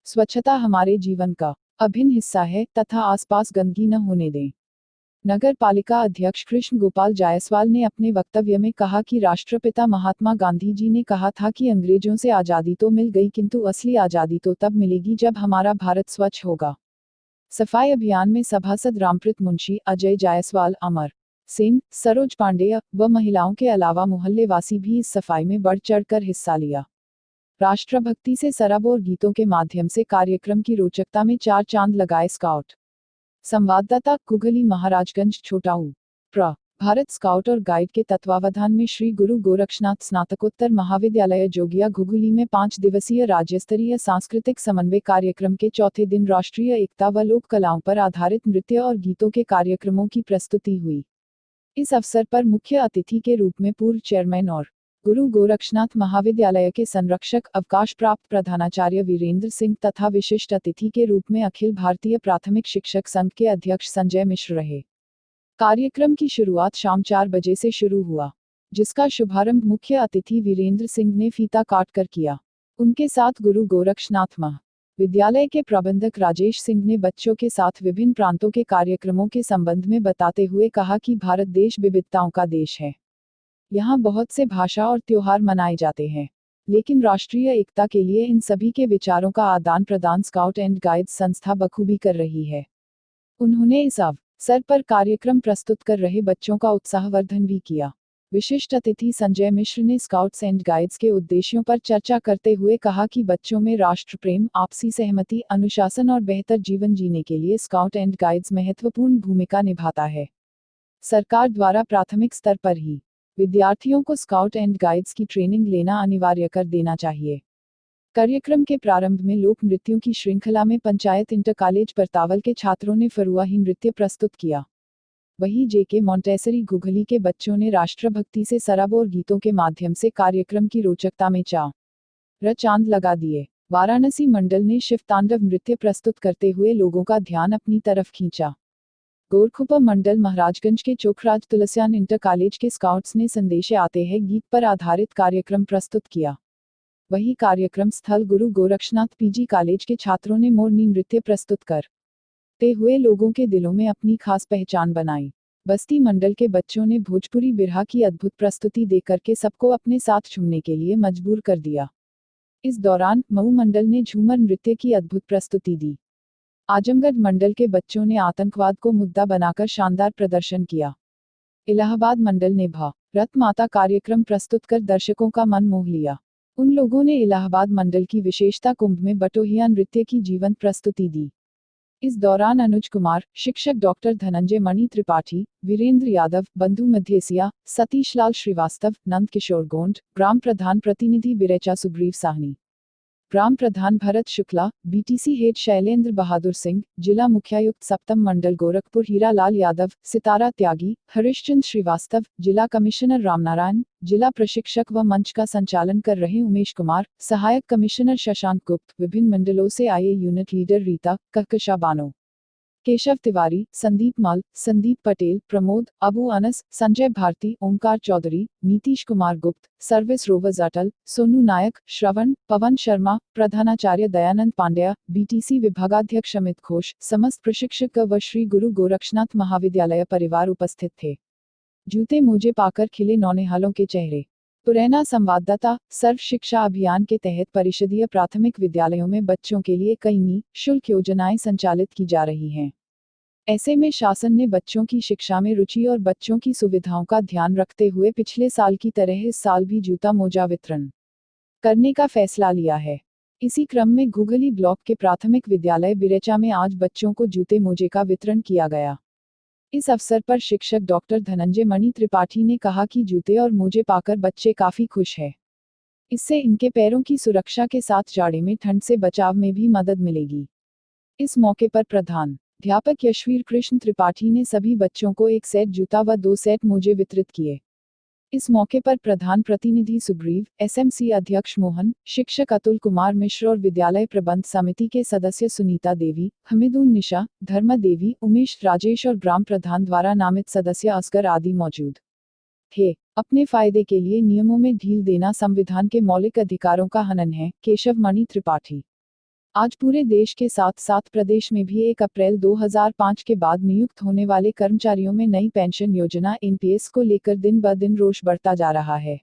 स्वच्छता हमारे जीवन का अभिन्न हिस्सा है तथा आसपास गंदगी न होने दें। नगर पालिका अध्यक्ष कृष्ण गोपाल जायसवाल ने अपने वक्तव्य में कहा कि राष्ट्रपिता महात्मा गांधी जी ने कहा था कि अंग्रेजों से आजादी तो मिल गई किंतु असली आजादी तो तब मिलेगी जब हमारा भारत स्वच्छ होगा। सफाई अभियान में सभासद रामप्रीत मुंशी, अजय जायसवाल, अमर सेन, सरोज पांडेय व महिलाओं के अलावा मोहल्ले वासी भी इस सफाई में बढ़ चढ़कर हिस्सा लिया। राष्ट्रभक्ति से सराबोर गीतों के माध्यम से कार्यक्रम की रोचकता में चार चांद लगाए स्काउट। संवाददाता कुगली महाराजगंज छोटाऊ। भारत स्काउट और गाइड के तत्वावधान में श्री गुरु गोरक्षनाथ स्नातकोत्तर महाविद्यालय जोगिया घुघुली में 5 दिवसीय राज्यस्तरीय सांस्कृतिक समन्वय कार्यक्रम के चौथे दिन राष्ट्रीय एकता व लोक कलाओं पर आधारित नृत्य और गीतों के कार्यक्रमों की प्रस्तुति हुई। इस अवसर पर मुख्य अतिथि के रूप में पूर्व चेयरमैन और गुरु गोरक्षनाथ महाविद्यालय के संरक्षक अवकाश प्राप्त प्रधानाचार्य वीरेंद्र सिंह तथा विशिष्ट अतिथि के रूप में अखिल भारतीय प्राथमिक शिक्षक संघ के अध्यक्ष संजय मिश्र रहे। कार्यक्रम की शुरुआत शाम 4 बजे से शुरू हुआ, जिसका शुभारंभ मुख्य अतिथि वीरेंद्र सिंह ने फीता काटकर किया। उनके साथ गुरु गोरक्षनाथ महाविद्यालय के प्रबंधक राजेश सिंह ने बच्चों के साथ विभिन्न प्रांतों के कार्यक्रमों के संबंध में बताते हुए कहा कि भारत देश विविधताओं का देश है। यहाँ बहुत से भाषा और त्योहार मनाए जाते हैं, लेकिन राष्ट्रीय एकता के लिए इन सभी के विचारों का आदान प्रदान स्काउट एंड गाइड संस्था बखूबी कर रही है। उन्होंने इस अवसर पर कार्यक्रम प्रस्तुत कर रहे बच्चों का उत्साहवर्धन भी किया। विशिष्ट अतिथि संजय मिश्र ने स्काउट्स एंड गाइड्स के उद्देश्यों पर चर्चा करते हुए कहा कि बच्चों में राष्ट्र प्रेम, आपसी सहमति, अनुशासन और बेहतर जीवन जीने के लिए स्काउट एंड गाइड्स महत्वपूर्ण भूमिका निभाता है। सरकार द्वारा प्राथमिक स्तर पर ही विद्यार्थियों को स्काउट एंड गाइड्स की ट्रेनिंग लेना अनिवार्य कर देना चाहिए। कार्यक्रम के प्रारंभ में लोक नृत्यों की श्रृंखला में पंचायत इंटर कॉलेज परतावल के छात्रों ने फरुआही नृत्य प्रस्तुत किया। वहीं जेके मोंटेसरी घुघली के बच्चों ने राष्ट्रभक्ति से सराबोर गीतों के माध्यम से कार्यक्रम की रोचकता में चांद लगा दिए। वाराणसी मंडल ने शिव तांडव नृत्य प्रस्तुत करते हुए लोगों का ध्यान अपनी तरफ खींचा। गोरखपुर मंडल महाराजगंज के चोखराज तुलसियान इंटर कॉलेज के स्काउट्स ने संदेशे आते हैं गीत पर आधारित कार्यक्रम प्रस्तुत किया। वही कार्यक्रम स्थल गुरु गोरक्षनाथ पीजी कॉलेज के छात्रों ने मोरनी नृत्य प्रस्तुत करते हुए लोगों के दिलों में अपनी खास पहचान बनाई। बस्ती मंडल के बच्चों ने भोजपुरी बिरहा की अद्भुत प्रस्तुति देकर के सबको अपने साथ झूमने के लिए मजबूर कर दिया। इस दौरान मऊ मंडल ने झूमर नृत्य की अद्भुत प्रस्तुति दी। आजमगढ़ मंडल के बच्चों ने आतंकवाद को मुद्दा बनाकर शानदार प्रदर्शन किया। इलाहाबाद मंडल ने भारत माता कार्यक्रम प्रस्तुत कर दर्शकों का मन मोह लिया। उन लोगों ने इलाहाबाद मंडल की विशेषता कुंभ में बटोहिया नृत्य की जीवंत प्रस्तुति दी। इस दौरान अनुज कुमार, शिक्षक डॉक्टर धनंजय मणि त्रिपाठी, वीरेंद्र यादव, बंधु मध्यसिया, सतीश लाल श्रीवास्तव, नंद किशोर गोंड, ग्राम प्रधान प्रतिनिधि बिरेचा सुग्रीव साहनी, ग्राम प्रधान भरत शुक्ला, बीटीसी हेड शैलेंद्र बहादुर सिंह, जिला मुख्यायुक्त सप्तम मंडल गोरखपुर हीरा लाल यादव, सितारा त्यागी, हरिश्चंद्र श्रीवास्तव, जिला कमिश्नर रामनारायण, जिला प्रशिक्षक व मंच का संचालन कर रहे उमेश कुमार, सहायक कमिश्नर शशांक गुप्त, विभिन्न मंडलों से आए यूनिट लीडर रीता कहकशा बानो, केशव तिवारी, संदीप मल, संदीप पटेल, प्रमोद, अबू अनस, संजय भारती, ओमकार चौधरी, नीतीश कुमार गुप्त, सर्विस रोवर्स अटल, सोनू नायक, श्रवण, पवन शर्मा, प्रधानाचार्य दयानंद पांड्या, बीटीसी विभागाध्यक्ष अमित घोष, समस्त प्रशिक्षक व श्री गुरु गोरक्षनाथ महाविद्यालय परिवार उपस्थित थे। जूते मोजे पाकर खिले नौनिहालों के चेहरे। पुरैना संवाददाता। सर्व शिक्षा अभियान के तहत परिषदीय प्राथमिक विद्यालयों में बच्चों के लिए कई निःशुल्क योजनाएं संचालित की जा रही हैं। ऐसे में शासन ने बच्चों की शिक्षा में रुचि और बच्चों की सुविधाओं का ध्यान रखते हुए पिछले साल की तरह इस साल भी जूता मोजा वितरण करने का फैसला लिया है। इसी क्रम में घुघली ब्लॉक के प्राथमिक विद्यालय बिरेचा में आज बच्चों को जूते मोजे का वितरण किया गया। इस अवसर पर शिक्षक डॉक्टर धनंजय मणि त्रिपाठी ने कहा कि जूते और मोजे पाकर बच्चे काफी खुश हैं। इससे इनके पैरों की सुरक्षा के साथ जाड़े में ठंड से बचाव में भी मदद मिलेगी। इस मौके पर प्रधानाध्यापक यशवीर कृष्ण त्रिपाठी ने सभी बच्चों को एक सेट जूता व 2 सेट मोजे वितरित किए। इस मौके पर प्रधान प्रतिनिधि सुग्रीव, एसएमसी अध्यक्ष मोहन, शिक्षक अतुल कुमार मिश्र और विद्यालय प्रबंध समिति के सदस्य सुनीता देवी, हमीदुन निशा, धर्मा देवी, उमेश, राजेश और ग्राम प्रधान द्वारा नामित सदस्य असगर आदि मौजूद थे। अपने फायदे के लिए नियमों में ढील देना संविधान के मौलिक अधिकारों का हनन है। केशव मणि त्रिपाठी। आज पूरे देश के साथ साथ प्रदेश में भी 1 अप्रैल 2005 के बाद नियुक्त होने वाले कर्मचारियों में नई पेंशन योजना एनपीएस को लेकर दिन ब दिन रोष बढ़ता जा रहा है।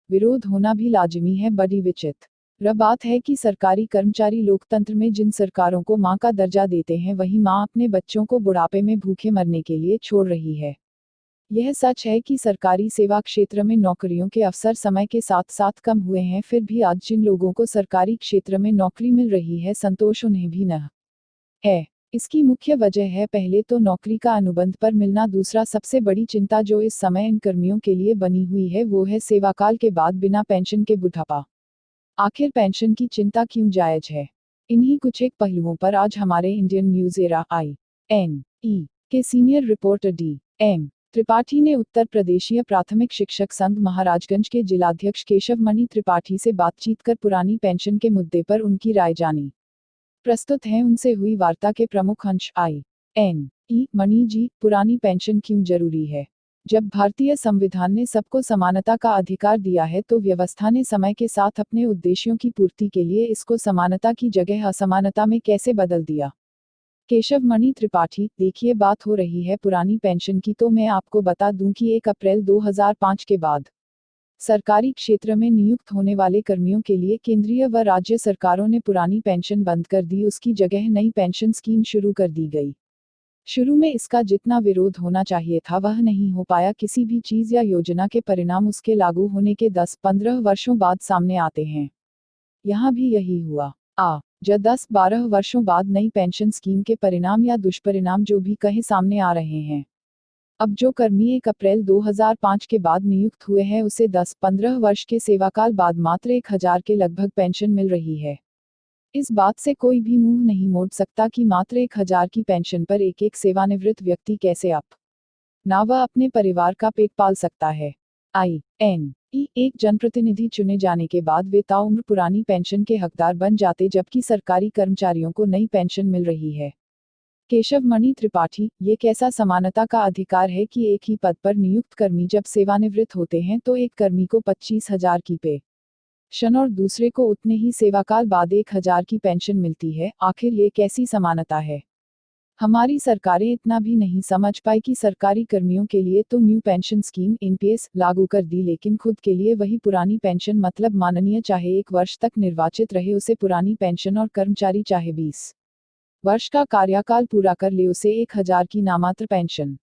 विरोध होना भी लाजिमी है। बड़ी विचित्र बात है कि सरकारी कर्मचारी लोकतंत्र में जिन सरकारों को मां का दर्जा देते हैं वही मां अपने बच्चों को बुढ़ापे में भूखे मरने के लिए छोड़ रही है। यह सच है कि सरकारी सेवा क्षेत्र में नौकरियों के अवसर समय के साथ साथ कम हुए हैं, फिर भी आज जिन लोगों को सरकारी क्षेत्र में नौकरी मिल रही है संतोष उन्हें भी न है। इसकी मुख्य वजह है पहले तो नौकरी का अनुबंध पर मिलना, दूसरा सबसे बड़ी चिंता जो इस समय इन कर्मियों के लिए बनी हुई है वो है सेवाकाल के बाद बिना पेंशन के बुढ़ापा। आखिर पेंशन की चिंता क्यों जायज है? इन्हीं कुछ एक पहलुओं पर आज हमारे इंडियन न्यूज एरा INE के सीनियर रिपोर्टर DM त्रिपाठी ने उत्तर प्रदेशीय प्राथमिक शिक्षक संघ महाराजगंज के जिलाध्यक्ष केशव मणि त्रिपाठी से बातचीत कर पुरानी पेंशन के मुद्दे पर उनकी राय जानी। प्रस्तुत है उनसे हुई वार्ता के प्रमुख अंश। INE मणि जी, पुरानी पेंशन क्यों जरूरी है? जब भारतीय संविधान ने सबको समानता का अधिकार दिया है तो व्यवस्था ने समय के साथ अपने उद्देश्यों की पूर्ति के लिए इसको समानता की जगह असमानता में कैसे बदल दिया? केशव मणि त्रिपाठी। देखिए, बात हो रही है पुरानी पेंशन की, तो मैं आपको बता दूं कि 1 अप्रैल 2005 के बाद सरकारी क्षेत्र में नियुक्त होने वाले कर्मियों के लिए केंद्रीय व राज्य सरकारों ने पुरानी पेंशन बंद कर दी, उसकी जगह नई पेंशन स्कीम शुरू कर दी गई। शुरू में इसका जितना विरोध होना चाहिए था वह नहीं हो पाया। किसी भी चीज या योजना के परिणाम उसके लागू होने के 10-15 वर्षों बाद सामने आते हैं। यहाँ भी यही हुआ। जो 10-12 वर्षों बाद नई पेंशन स्कीम के परिणाम या दुष्परिणाम जो भी कहे सामने आ रहे हैं। अब जो कर्मी 1 अप्रैल 2005 के बाद नियुक्त हुए हैं उसे 10-15 वर्ष के सेवाकाल बाद मात्र 1000 के लगभग पेंशन मिल रही है। इस बात से कोई भी मुंह नहीं मोड़ सकता कि मात्र 1000 की पेंशन पर एक सेवानिवृत्त व्यक्ति कैसे ना वह अपने परिवार का पेट पाल सकता है। INE एक जनप्रतिनिधि चुने जाने के बाद वे ताउम्र पुरानी पेंशन के हकदार बन जाते, जबकि सरकारी कर्मचारियों को नई पेंशन मिल रही है। केशव मणि त्रिपाठी। ये कैसा समानता का अधिकार है कि एक ही पद पर नियुक्त कर्मी जब सेवानिवृत्त होते हैं तो एक कर्मी को 25,000 की पेंशन और दूसरे को उतने ही सेवाकाल बाद 1000 की पेंशन मिलती है? आखिर ये कैसी समानता है? हमारी सरकारें इतना भी नहीं समझ पाई कि सरकारी कर्मियों के लिए तो न्यू पेंशन स्कीम एनपीएस लागू कर दी, लेकिन खुद के लिए वही पुरानी पेंशन, मतलब माननीय चाहे 1 वर्ष तक निर्वाचित रहे उसे पुरानी पेंशन और कर्मचारी चाहे 20 वर्ष का कार्यकाल पूरा कर ले उसे 1000 की नामात्र पेंशन।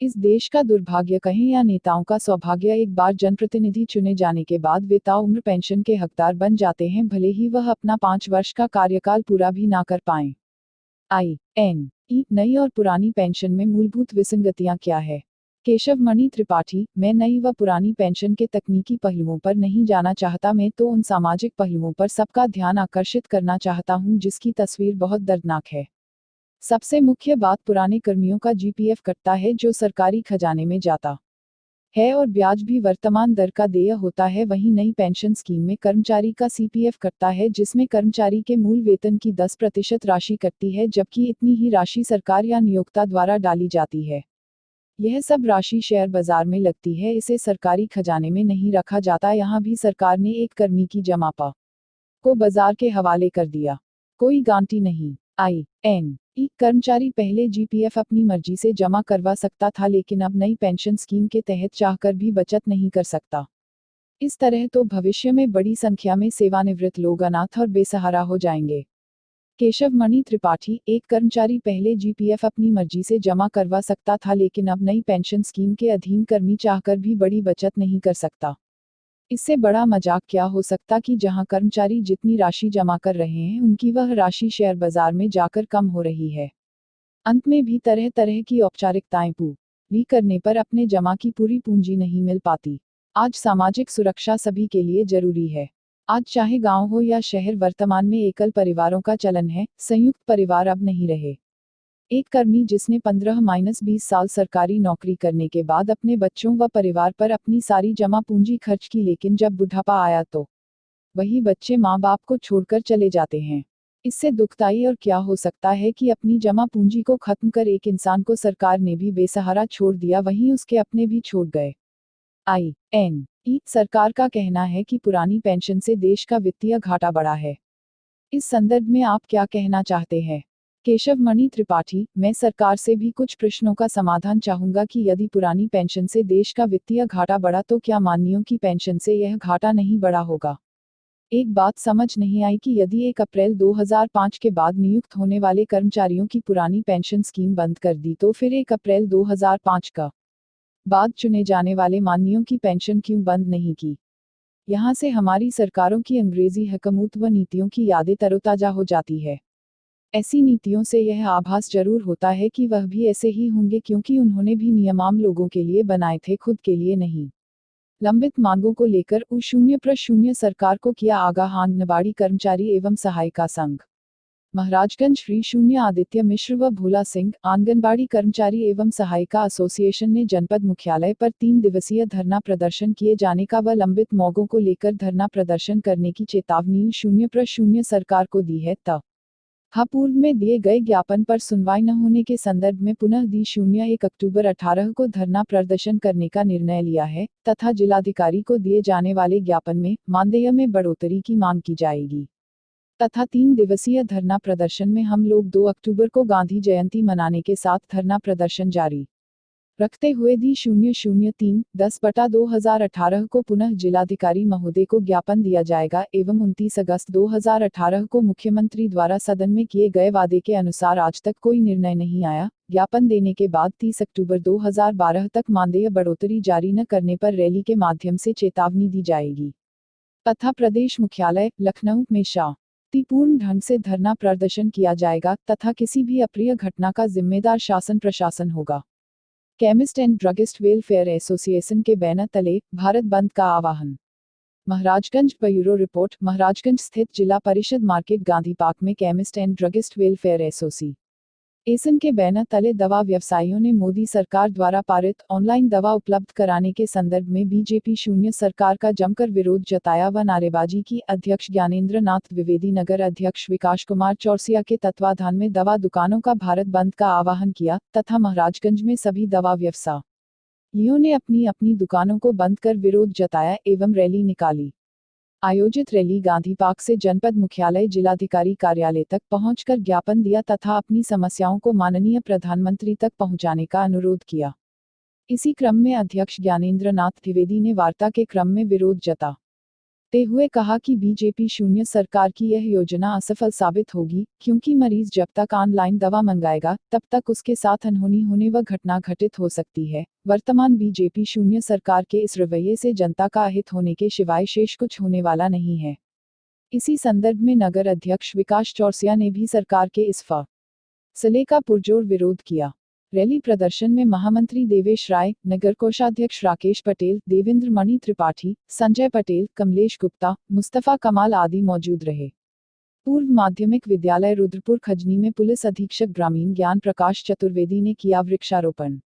इस देश का दुर्भाग्य कहें या नेताओं का सौभाग्य, एक बार जनप्रतिनिधि चुने जाने के बाद वे ताउम्र पेंशन के हकदार बन जाते हैं, भले ही वह अपना 5 वर्ष का कार्यकाल पूरा भी ना कर पाएं। नई और पुरानी पेंशन में मूलभूत विसंगतियां क्या है? केशव मणि त्रिपाठी। मैं नई व पुरानी पेंशन के तकनीकी पहलुओं पर नहीं जाना चाहता, मैं तो उन सामाजिक पहलुओं पर सबका ध्यान आकर्षित करना चाहता हूं जिसकी तस्वीर बहुत दर्दनाक है। सबसे मुख्य बात, पुराने कर्मियों का जीपीएफ कटता है जो सरकारी खजाने में जाता है और ब्याज भी वर्तमान दर का देय होता है। वहीं नई पेंशन स्कीम में कर्मचारी का सीपीएफ कटता है जिसमें कर्मचारी के मूल वेतन की 10% राशि कटती है, जबकि इतनी ही राशि सरकार या नियोक्ता द्वारा डाली जाती है। यह सब राशि शेयर बाजार में लगती है, इसे सरकारी खजाने में नहीं रखा जाता। यहाँ भी सरकार ने एक कर्मी की जमा पा को बाजार के हवाले कर दिया। कोई गारंटी नहीं। कर्मचारी पहले जीपीएफ अपनी मर्जी से जमा करवा सकता था, लेकिन अब नई पेंशन स्कीम के तहत चाहकर भी बचत नहीं कर सकता। इस तरह तो भविष्य में बड़ी संख्या में सेवानिवृत्त लोग अनाथ और बेसहारा हो जाएंगे। केशव मणि त्रिपाठी। एक कर्मचारी पहले जीपीएफ अपनी मर्जी से जमा करवा सकता था, लेकिन अब नई पेंशन स्कीम के अधीन कर्मी चाहकर भी बड़ी बचत नहीं कर सकता। इससे बड़ा मजाक क्या हो सकता कि जहां कर्मचारी जितनी राशि जमा कर रहे हैं उनकी वह राशि शेयर बाजार में जाकर कम हो रही है। अंत में भी तरह तरह की औपचारिकताएं पूरी करने पर अपने जमा की पूरी पूंजी नहीं मिल पाती। आज सामाजिक सुरक्षा सभी के लिए जरूरी है। आज चाहे गांव हो या शहर, वर्तमान में एकल परिवारों का चलन है, संयुक्त परिवार अब नहीं रहे। एक कर्मी जिसने 15-20 साल सरकारी नौकरी करने के बाद अपने बच्चों व परिवार पर अपनी सारी जमा पूंजी खर्च की, लेकिन जब बुढ़ापा आया तो वही बच्चे माँ बाप को छोड़कर चले जाते हैं। इससे दुखदाई और क्या हो सकता है कि अपनी जमा पूंजी को खत्म कर एक इंसान को सरकार ने भी बेसहारा छोड़ दिया, वहीं उसके अपने भी छोड़ गए। सरकार का कहना है कि पुरानी पेंशन से देश का वित्तीय घाटा बढ़ा है। इस संदर्भ में आप क्या कहना चाहते हैं? केशव मणि त्रिपाठी। मैं सरकार से भी कुछ प्रश्नों का समाधान चाहूंगा कि यदि पुरानी पेंशन से देश का वित्तीय घाटा बढ़ा तो क्या माननीयों की पेंशन से यह घाटा नहीं बढ़ा होगा? एक बात समझ नहीं आई कि यदि 1 अप्रैल 2005 के बाद नियुक्त होने वाले कर्मचारियों की पुरानी पेंशन स्कीम बंद कर दी, तो फिर 1 अप्रैल 2005 का बाद चुने जाने वाले माननीयों की पेंशन क्यों बंद नहीं की? यहाँ से हमारी सरकारों की अंग्रेजी हुकूमत व नीतियों की यादें तरोताजा हो जाती है। ऐसी नीतियों से यह आभास जरूर होता है कि वह भी ऐसे ही होंगे, क्योंकि उन्होंने भी नियम आम लोगों के लिए बनाए थे, खुद के लिए नहीं। लंबित मांगों को लेकर U0 सरकार को किया आगाह आंगनबाड़ी कर्मचारी एवं सहायिका संघ महाराजगंज। श्री शून्य आदित्य मिश्र व भोला सिंह। आंगनबाड़ी कर्मचारी एवं सहायिका एसोसिएशन ने जनपद मुख्यालय पर 3 दिवसीय धरना प्रदर्शन किए जाने का व लंबित मांगों को लेकर धरना प्रदर्शन करने की चेतावनी U0 सरकार को दी है। पूर्व में दिए गए ज्ञापन पर सुनवाई न होने के संदर्भ में पुनः 1 अक्टूबर 18 को धरना प्रदर्शन करने का निर्णय लिया है, तथा जिलाधिकारी को दिए जाने वाले ज्ञापन में मानदेय में बढ़ोतरी की मांग की जाएगी। तथा 3 दिवसीय धरना प्रदर्शन में हम लोग 2 अक्टूबर को गांधी जयंती मनाने के साथ धरना प्रदर्शन जारी रखते हुए 003-10/2018 को पुनः जिलाधिकारी महोदय को ज्ञापन दिया जाएगा एवं 29 अगस्त 2018 को मुख्यमंत्री द्वारा सदन में किए गए वादे के अनुसार आज तक कोई निर्णय नहीं आया। ज्ञापन देने के बाद 30 अक्टूबर 2012 तक मानदेय बढ़ोतरी जारी न करने पर रैली के माध्यम से चेतावनी दी जाएगी। तथा प्रदेश मुख्यालय लखनऊ में शांतिपूर्ण ढंग से धरना प्रदर्शन किया जाएगा तथा किसी भी अप्रिय घटना का जिम्मेदार शासन प्रशासन होगा। Chemist and druggist welfare association के बैनर तले भारत बंद का आह्वान। महाराजगंज। Bureau report. महाराजगंज स्थित जिला परिषद मार्केट गांधी पार्क में chemist and druggist welfare association के बैनर तले दवा व्यवसायियों ने मोदी सरकार द्वारा पारित ऑनलाइन दवा उपलब्ध कराने के संदर्भ में बीजेपी शून्य सरकार का जमकर विरोध जताया व नारेबाजी की। अध्यक्ष ज्ञानेंद्र नाथ द्विवेदी, नगर अध्यक्ष विकास कुमार चौरसिया के तत्वाधान में दवा दुकानों का भारत बंद का आह्वान किया तथा महाराजगंज में सभी दवा व्यवसायियों ने अपनी अपनी दुकानों को बंद कर विरोध जताया एवं रैली निकाली। आयोजित रैली गांधी पार्क से जनपद मुख्यालय जिलाधिकारी कार्यालय तक पहुंचकर ज्ञापन दिया तथा अपनी समस्याओं को माननीय प्रधानमंत्री तक पहुंचाने का अनुरोध किया। इसी क्रम में अध्यक्ष ज्ञानेंद्र नाथ द्विवेदी ने वार्ता के क्रम में विरोध जताया। ते हुए कहा कि बीजेपी शून्य सरकार की यह योजना असफल साबित होगी, क्योंकि मरीज जब तक ऑनलाइन दवा मंगाएगा तब तक उसके साथ अनहोनी होने व घटना घटित हो सकती है। वर्तमान बीजेपी शून्य सरकार के इस रवैये से जनता का अहित होने के सिवाय शेष कुछ होने वाला नहीं है। इसी संदर्भ में नगर अध्यक्ष विकास चौरसिया ने भी सरकार के इस फैसले का पुरजोर विरोध किया। रैली प्रदर्शन में महामंत्री देवेश राय, नगर कोषाध्यक्ष राकेश पटेल, देवेंद्र मणि त्रिपाठी, संजय पटेल, कमलेश गुप्ता, मुस्तफा कमाल आदि मौजूद रहे। पूर्व माध्यमिक विद्यालय रुद्रपुर खजनी में पुलिस अधीक्षक ग्रामीण ज्ञान प्रकाश चतुर्वेदी ने किया वृक्षारोपण।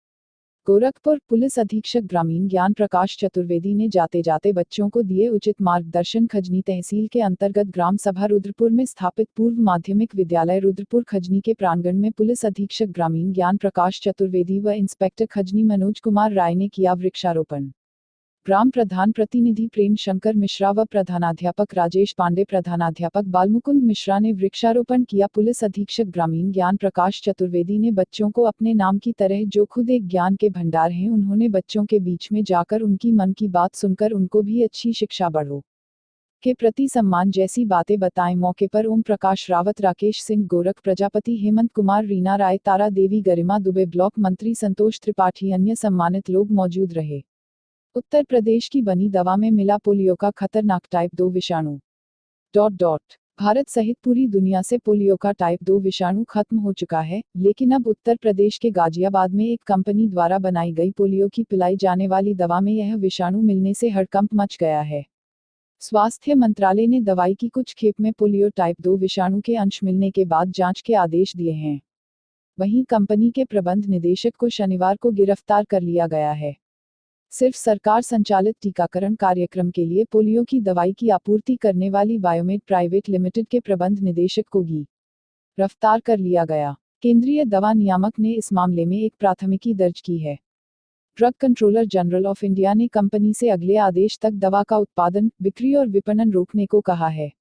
गोरखपुर पुलिस अधीक्षक ग्रामीण ज्ञान प्रकाश चतुर्वेदी ने जाते जाते बच्चों को दिए उचित मार्गदर्शन। खजनी तहसील के अंतर्गत ग्राम सभा रुद्रपुर में स्थापित पूर्व माध्यमिक विद्यालय रुद्रपुर खजनी के प्रांगण में पुलिस अधीक्षक ग्रामीण ज्ञान प्रकाश चतुर्वेदी व इंस्पेक्टर खजनी मनोज कुमार राय ने किया वृक्षारोपण। ग्राम प्रधान प्रतिनिधि प्रेम शंकर मिश्रा व प्रधानाध्यापक राजेश पांडे, प्रधानाध्यापक बालमुकुंद मिश्रा ने वृक्षारोपण किया। पुलिस अधीक्षक ग्रामीण ज्ञान प्रकाश चतुर्वेदी ने बच्चों को अपने नाम की तरह, जो खुद एक ज्ञान के भंडार हैं, उन्होंने बच्चों के बीच में जाकर उनकी मन की बात सुनकर उनको भी अच्छी शिक्षा बढ़ो के प्रति सम्मान जैसी बातें बताएं। मौके पर ओम प्रकाश रावत, राकेश सिंह गोरख, प्रजापति, हेमंत कुमार, रीना राय, तारा देवी, गरिमा दुबे, ब्लॉक मंत्री संतोष त्रिपाठी, अन्य सम्मानित लोग मौजूद रहे। उत्तर प्रदेश की बनी दवा में मिला पोलियो का खतरनाक टाइप 2 विषाणु। भारत सहित पूरी दुनिया से पोलियो का टाइप 2 विषाणु खत्म हो चुका है, लेकिन अब उत्तर प्रदेश के गाजियाबाद में एक कंपनी द्वारा बनाई गई पोलियो की पिलाई जाने वाली दवा में यह विषाणु मिलने से हड़कंप मच गया है। स्वास्थ्य मंत्रालय ने दवाई की कुछ खेप में पोलियो टाइप 2 विषाणु के अंश मिलने के बाद जांच के आदेश दिए हैं। वहीं कंपनी के प्रबंध निदेशक को शनिवार को गिरफ्तार कर लिया गया है। सिर्फ सरकार संचालित टीकाकरण कार्यक्रम के लिए पोलियो की दवाई की आपूर्ति करने वाली बायोमेड प्राइवेट लिमिटेड के प्रबंध निदेशक को गिरफ्तार कर लिया गया। केंद्रीय दवा नियामक ने इस मामले में एक प्राथमिकी दर्ज की है। Drug controller general of India ने कंपनी से अगले आदेश तक दवा का उत्पादन, बिक्री और विपणन रोकने को कहा है।